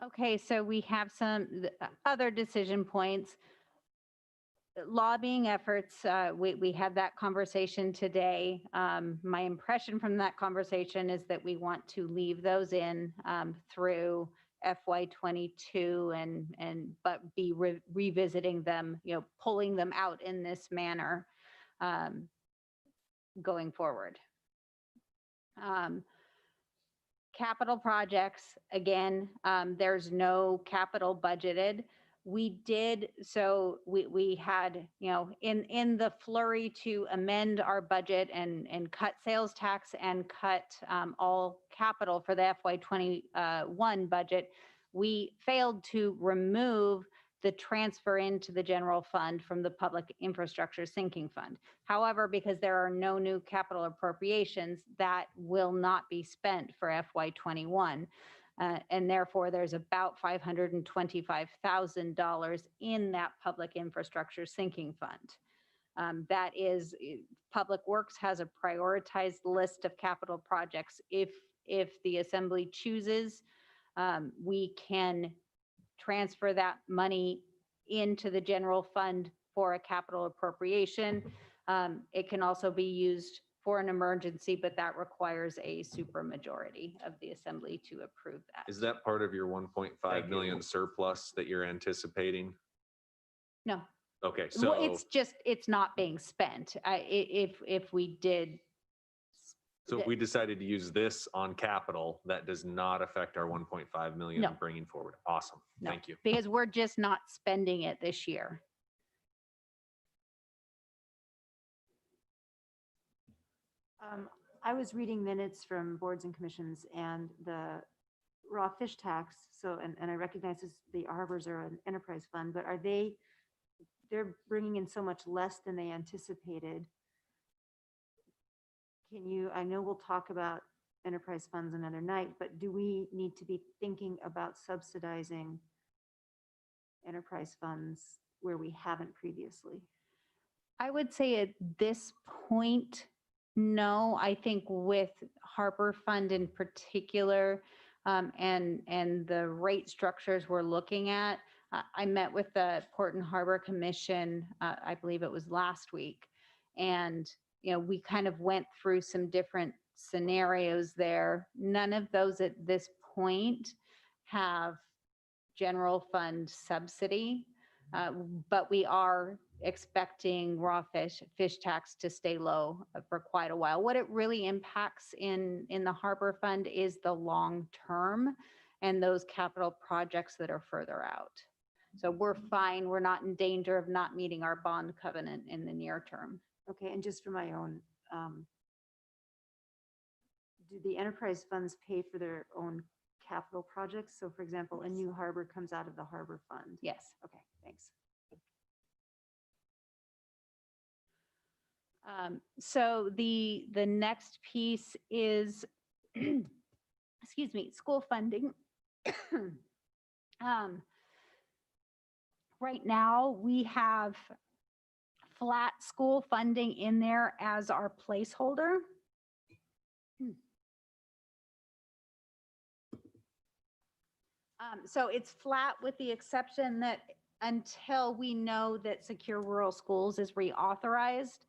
Okay, so we have some other decision points. Lobbying efforts, we had that conversation today. My impression from that conversation is that we want to leave those in through FY22 but be revisiting them, pulling them out in this manner going forward. Capital projects, again, there's no capital budgeted. We had, in the flurry to amend our budget and cut sales tax and cut all capital for the FY21 budget, we failed to remove the transfer into the general fund from the public infrastructure sinking fund. However, because there are no new capital appropriations, that will not be spent for FY21. And therefore, there's about $525,000 in that public infrastructure sinking fund. That is, Public Works has a prioritized list of capital projects. If the Assembly chooses, we can transfer that money into the general fund for a capital appropriation. It can also be used for an emergency, but that requires a supermajority of the Assembly to approve that. Is that part of your 1.5 million surplus that you're anticipating? No. Okay, Well, so, it's not being spent. If we did. so if we decided to use this on capital, that does not affect our 1.5 million No. bringing forward. Awesome. No, Thank you. because we're just not spending it this year. I was reading minutes from boards and commissions and the raw fish tax. So, and I recognize the harbors are an enterprise fund, but they're bringing in so much less than they anticipated. I know we'll talk about enterprise funds another night, but do we need to be thinking about subsidizing enterprise funds where we haven't previously? I would say at this point, no. I think with Harbor Fund in particular, and the rate structures we're looking at, I met with the Port and Harbor Commission, I believe it was last week, and we kind of went through some different scenarios there. None of those at this point have general fund subsidy, but we are expecting raw fish tax to stay low for quite a while. What it really impacts in the harbor fund is the long term and those capital projects that are further out. So we're fine. We're not in danger of not meeting our bond covenant in the near term. Okay, and just for my own, do the enterprise funds pay for their own capital projects? So for example, a new harbor comes out of the harbor fund? Yes. Okay, thanks. So the next piece is, excuse me, school funding. Right now, we have flat school funding in there as our placeholder. So it's flat with the exception that until we know that Secure Rural Schools is reauthorized,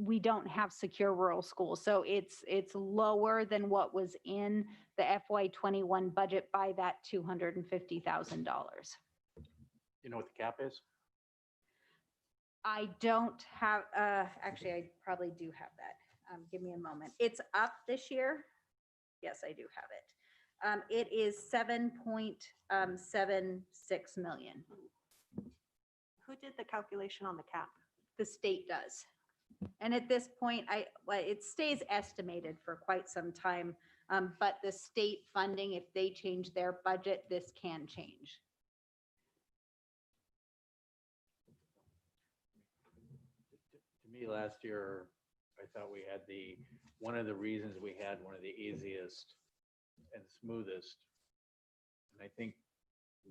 we don't have Secure Rural Schools. So it's lower than what was in the FY21 budget by that $250,000. You know what the cap is? I don't have, actually, I probably do have that. Give me a moment. It's up this year. Yes, I do have it. It is 7.76 million. Who did the calculation on the cap? The state does. And at this point, it stays estimated for quite some time, but the state funding, if they change their budget, this can change. To me, last year, I thought we had one of the reasons we had one of the easiest and smoothest, and I think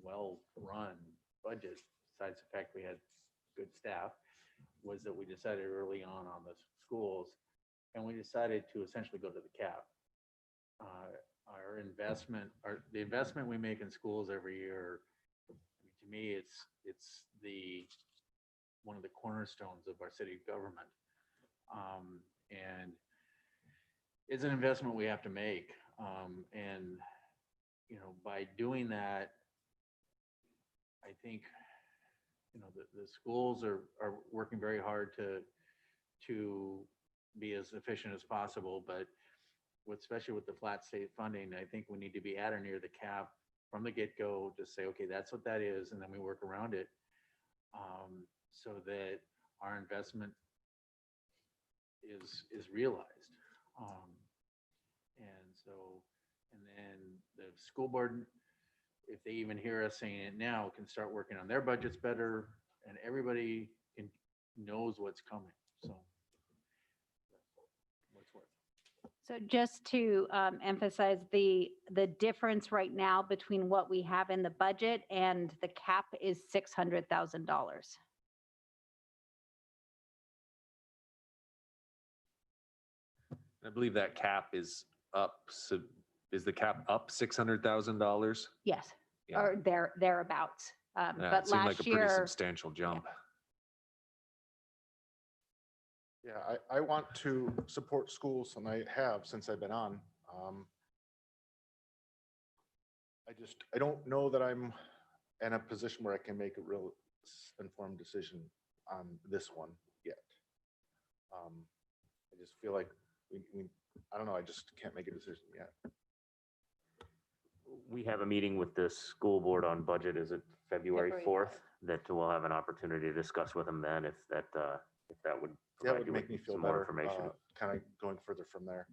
well-run budget, besides the fact we had good staff, was that we decided early on the schools, and we decided to essentially go to the cap. Our our investment, the investment we make in schools every year, I mean, to me, it's one of the cornerstones of our city government. And it's an investment we have to make. And, by doing that, I think, the schools are working very hard to be as efficient as possible, but especially with the flat state funding, I think we need to be at or near the cap from the get-go to say, okay, that's what that is, and then we work around it, so that our investment is realized. And then the school board, if they even hear us saying it now, can start working on their budgets better, and everybody knows what's coming. So what's worth. So just to emphasize the difference right now between what we have in the budget and the cap is $600,000. I believe that cap is up. So is the cap up $600,000? Yes, Yeah. or thereabouts. Yeah, But it seemed like a last pretty year, substantial jump. Yeah, I want to support schools, and I have since I've been on. I don't know that I'm in a position where I can make a real informed decision on this one yet. I just feel like I don't know, I just can't make a decision yet. We have a meeting with the school board on budget. Is it February February 4th? That we'll have an opportunity to discuss with them then if that would That provide would you make with me feel some more better, information. kind of going further from there.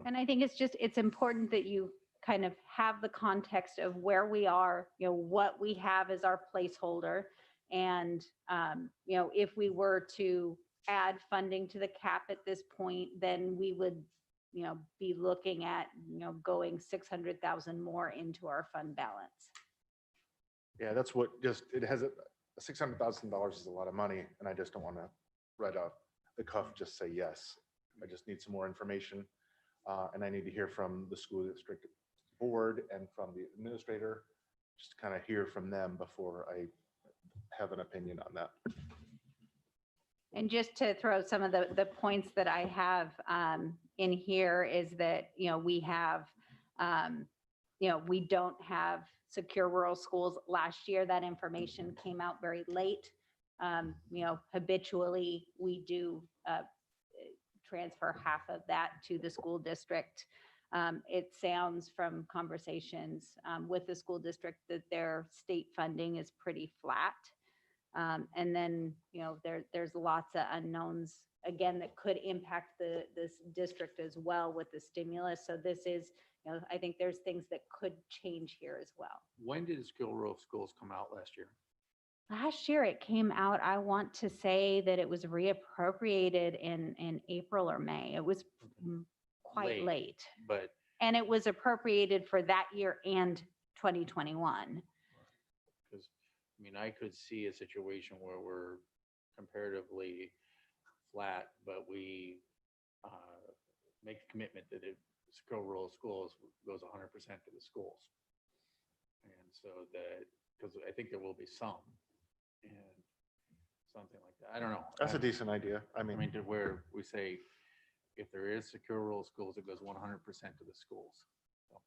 and I think it's important that you kind of have the context of where we are, what we have as our placeholder. And, if we were to add funding to the cap at this point, then we would, be looking at, going 600,000 more into our fund balance. Yeah, that's what it has $600,000 is a lot of money, and I just don't want to right off the cuff just say yes. I just need some more information, and I need to hear from the school district board and from the administrator, just kind of hear from them before I have an opinion on that. And just to throw some of the points that I have in here is that, we have, we don't have secure rural schools. Last year, that information came out very late. Habitually, we do transfer half of that to the school district. It sounds from conversations with the school district that their state funding is pretty flat. And then, there's lots of unknowns, again, that could impact this district as well with the stimulus. So this is, I think there's things that could change here as well. When did Skill Rural Schools come out last year? Last year it came out, I want to say that it was reappropriated in April or May. It was quite late. But And it was appropriated for that year and 2021. because, I could see a situation where we're comparatively flat, but we make a commitment that Skill Rural Schools goes 100% to the schools. And so that, because I think there will be some, and something like that. I don't know. That's a decent idea. I mean, to where we say, if there is secure rural schools, it goes 100% to the schools. So,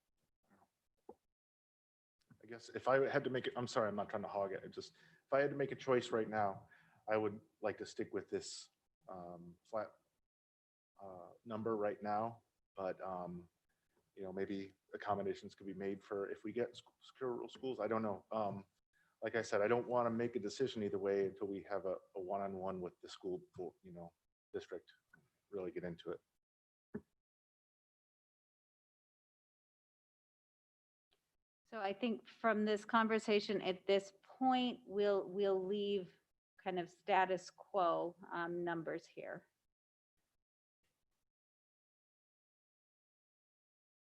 I guess if I had to make it, I'm sorry, I'm not trying to hog it. If I had to make a choice right now, I would like to stick with this flat number right now, but maybe accommodations could be made for if we get secure rural schools. I don't know. Like I said, I don't want to make a decision either way until we have a one-on-one with the school, district, really get into it. So I think from this conversation at this point, we'll leave kind of status quo numbers here.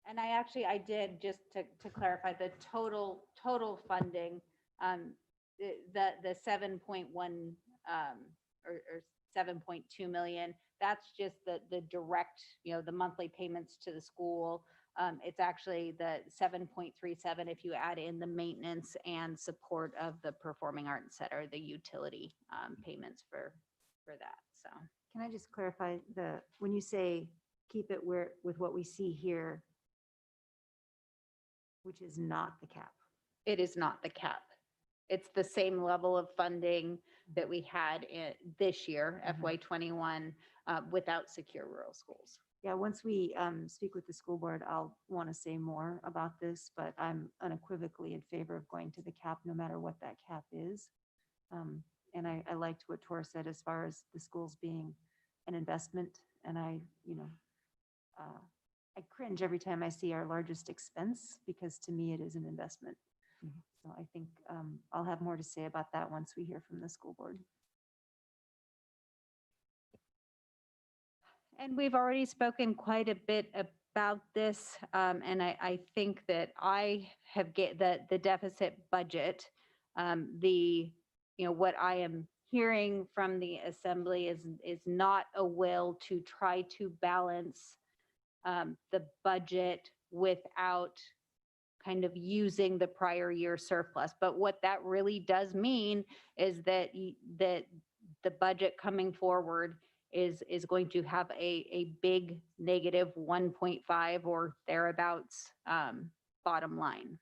And I did, just to clarify, the total funding, the 7.1 or 7.2 million, that's just the direct, the monthly payments to the school. It's actually the 7.37 if you add in the maintenance and support of the Performing Arts Center, the utility payments for that. So Can I just clarify when you say keep it with what we see here, which is not the cap? it is not the cap. It's the same level of funding that we had this year, Mhm. FY21, without secure rural schools. Yeah, once we speak with the school board, I'll want to say more about this, but I'm unequivocally in favor of going to the cap, no matter what that cap is. And I liked what Tor said as far as the schools being an investment. And I cringe every time I see our largest expense, because to me it is an investment. So I think I'll have more to say about that once we hear from the school board. And we've already spoken quite a bit about this. And I think that I have get the deficit budget. What I am hearing from the assembly is not a will to try to balance the budget without kind of using the prior year surplus. But what that really does mean is that that the budget coming forward is going to have a big negative 1.5 or thereabouts bottom line.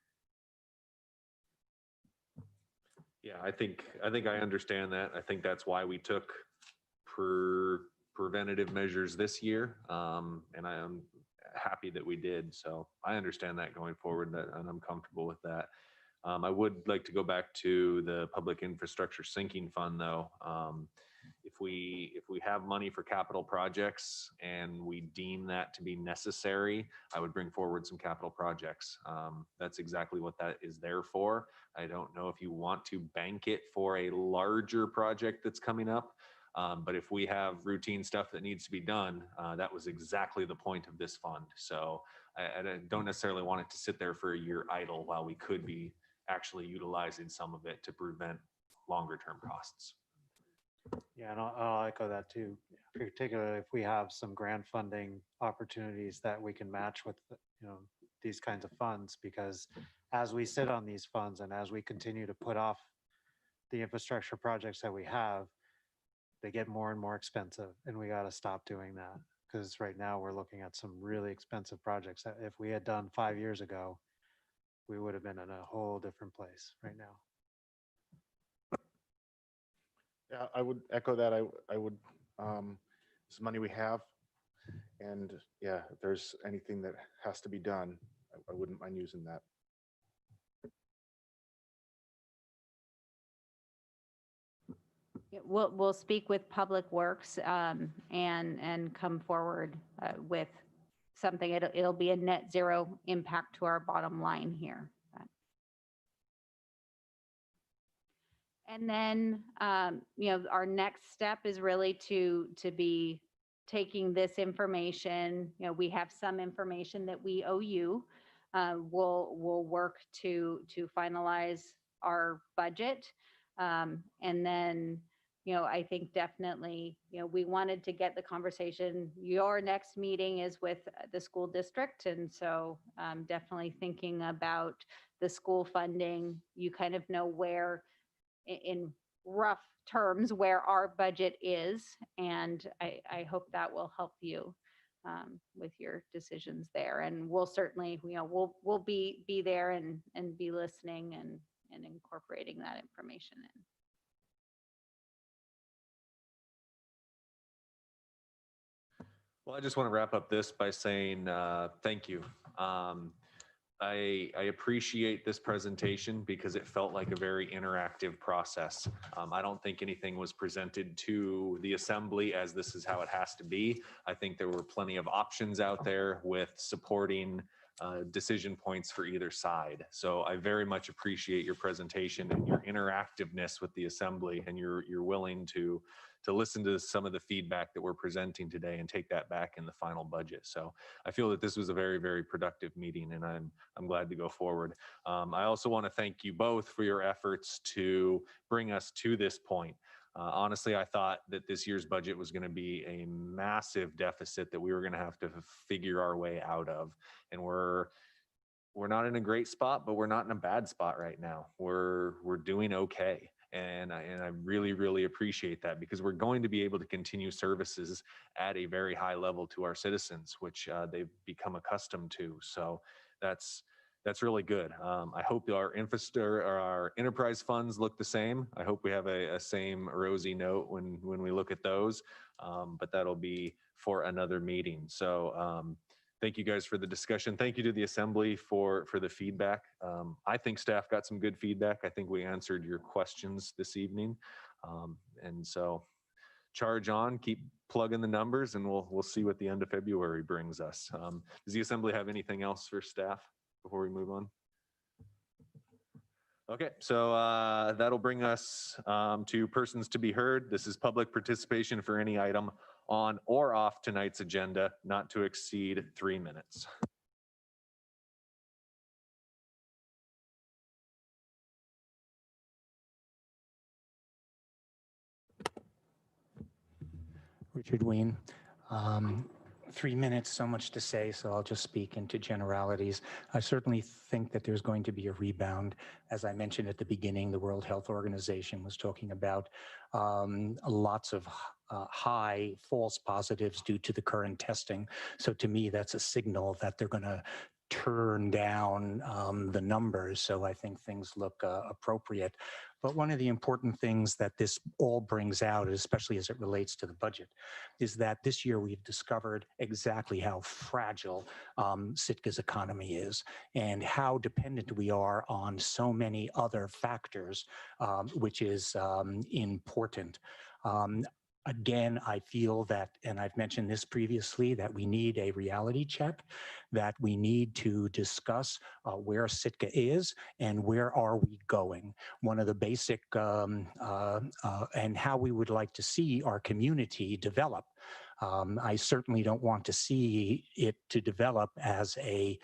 Yeah, I think I understand that. I think that's why we took preventative measures this year. And I am happy that we did. So I understand that going forward, and I'm comfortable with that. I would like to go back to the public infrastructure sinking fund though. If we have money for capital projects and we deem that to be necessary, I would bring forward some capital projects. That's exactly what that is there for. I don't know if you want to bank it for a larger project that's coming up. But if we have routine stuff that needs to be done, that was exactly the point of this fund. So I don't necessarily want it to sit there for a year idle while we could be actually utilizing some of it to prevent longer term costs. Yeah, and I'll echo that too. Particularly if we have some grant funding opportunities that we can match with, these kinds of funds, because as we sit on these funds and as we continue to put off the infrastructure projects that we have, they get more and more expensive, and we got to stop doing that, because right now we're looking at some really expensive projects that if we had done 5 years ago, we would have been in a whole different place right now. Yeah, I would echo that. I would, it's money we have. And yeah, if there's anything that has to be done, I wouldn't mind using that. We'll speak with Public Works and come forward with something. It'll be a net zero impact to our bottom line here. And then, our next step is really to be taking this information. We have some information that we owe you. We'll work to finalize our budget. And then, I think definitely, we wanted to get the conversation. Your next meeting is with the school district. And so definitely thinking about the school funding. You kind of know where, in rough terms, where our budget is. And I hope that will help you with your decisions there. And we'll certainly, we'll be there and be listening and incorporating that information in. Well, I just want to wrap up this by saying thank you. I appreciate this presentation because it felt like a very interactive process. I don't think anything was presented to the assembly as this is how it has to be. I think there were plenty of options out there with supporting decision points for either side. So I very much appreciate your presentation and your interactiveness with the assembly, and you're willing to listen to some of the feedback that we're presenting today and take that back in the final budget. So I feel that this was a very, very productive meeting, and I'm glad to go forward. I also want to thank you both for your efforts to bring us to this point. Honestly, I thought that this year's budget was going to be a massive deficit that we were going to have to figure our way out of. And we're not in a great spot, but we're not in a bad spot right now. We're doing okay. And I really, really appreciate that, because we're going to be able to continue services at a very high level to our citizens, which they've become accustomed to. So that's really good. I hope our enterprise funds look the same. I hope we have a same rosy note when we look at those, but that'll be for another meeting. So thank you guys for the discussion. Thank you to the Assembly for the feedback. I think staff got some good feedback. I think we answered your questions this evening. And so charge on, keep plugging the numbers, and we'll see what the end of February brings us. Does the Assembly have anything else for staff before we move on? Okay, so that'll bring us to persons to be heard. This is public participation for any item on or off tonight's agenda, not to exceed 3 minutes. Richard Ween. 3 minutes, so much to say, so I'll just speak into generalities. I certainly think that there's going to be a rebound. As I mentioned at the beginning, the World Health Organization was talking about lots of high false positives due to the current testing. So to me, that's a signal that they're going to turn down the numbers. So I think things look appropriate. But one of the important things that this all brings out, especially as it relates to the budget, is that this year we've discovered exactly how fragile Sitka's economy is and how dependent we are on so many other factors, which is important. Again, I feel that, and I've mentioned this previously, that we need a reality check, that we need to discuss where Sitka is and where are we going. One of the basic, and how we would like to see our community develop. I certainly don't want to see it to develop as a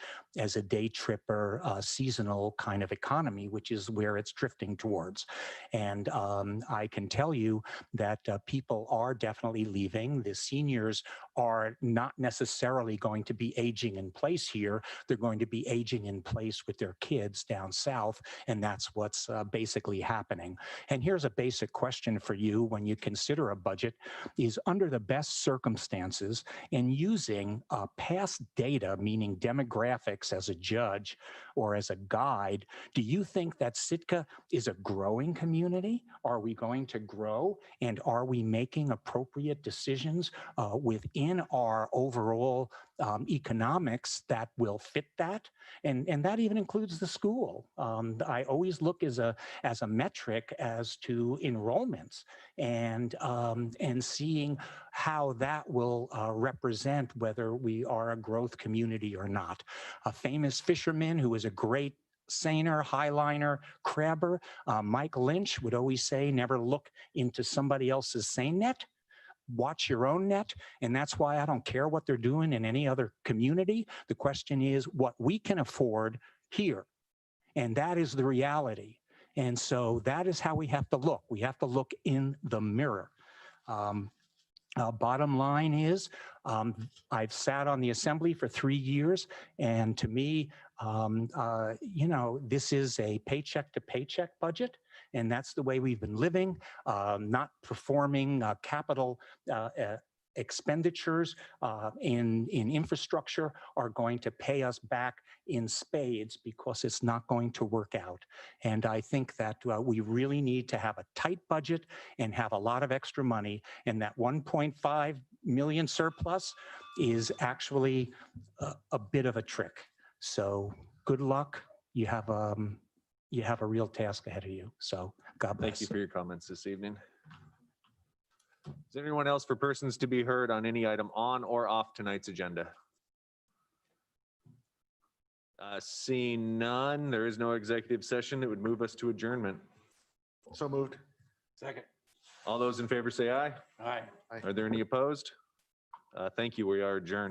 day tripper, seasonal kind of economy, which is where it's drifting towards. And I can tell you that people are definitely leaving. The seniors are not necessarily going to be aging in place here. They're going to be aging in place with their kids down south, and that's what's basically happening. And here's a basic question for you when you consider a budget: is under the best circumstances and using past data, meaning demographics, as a judge or as a guide, do you think that Sitka is a growing community? Are we going to grow? And are we making appropriate decisions within our overall economics that will fit that? And that even includes the school. I always look as a metric as to enrollments and seeing how that will represent whether we are a growth community or not. A famous fisherman who was a great seiner, highliner, crabber, Mike Lynch, would always say, never look into somebody else's seine net. Watch your own net. And that's why I don't care what they're doing in any other community. The question is what we can afford here. And that is the reality. And so that is how we have to look. We have to look in the mirror. Bottom line is, I've sat on the Assembly for 3 years, and to me, this is a paycheck to paycheck budget, and that's the way we've been living, not performing capital expenditures in infrastructure are going to pay us back in spades because it's not going to work out. And I think that we really need to have a tight budget and have a lot of extra money. And that 1.5 million surplus is actually a bit of a trick. So good luck. You have a real task ahead of you. So God bless. Thank you for your comments this evening. Is there anyone else for persons to be heard on any item on or off tonight's agenda? Seeing none, there is no executive session that would move us to adjournment. So moved. Second. All those in favor say aye. Aye. Are there any opposed? Thank you. We are adjourned.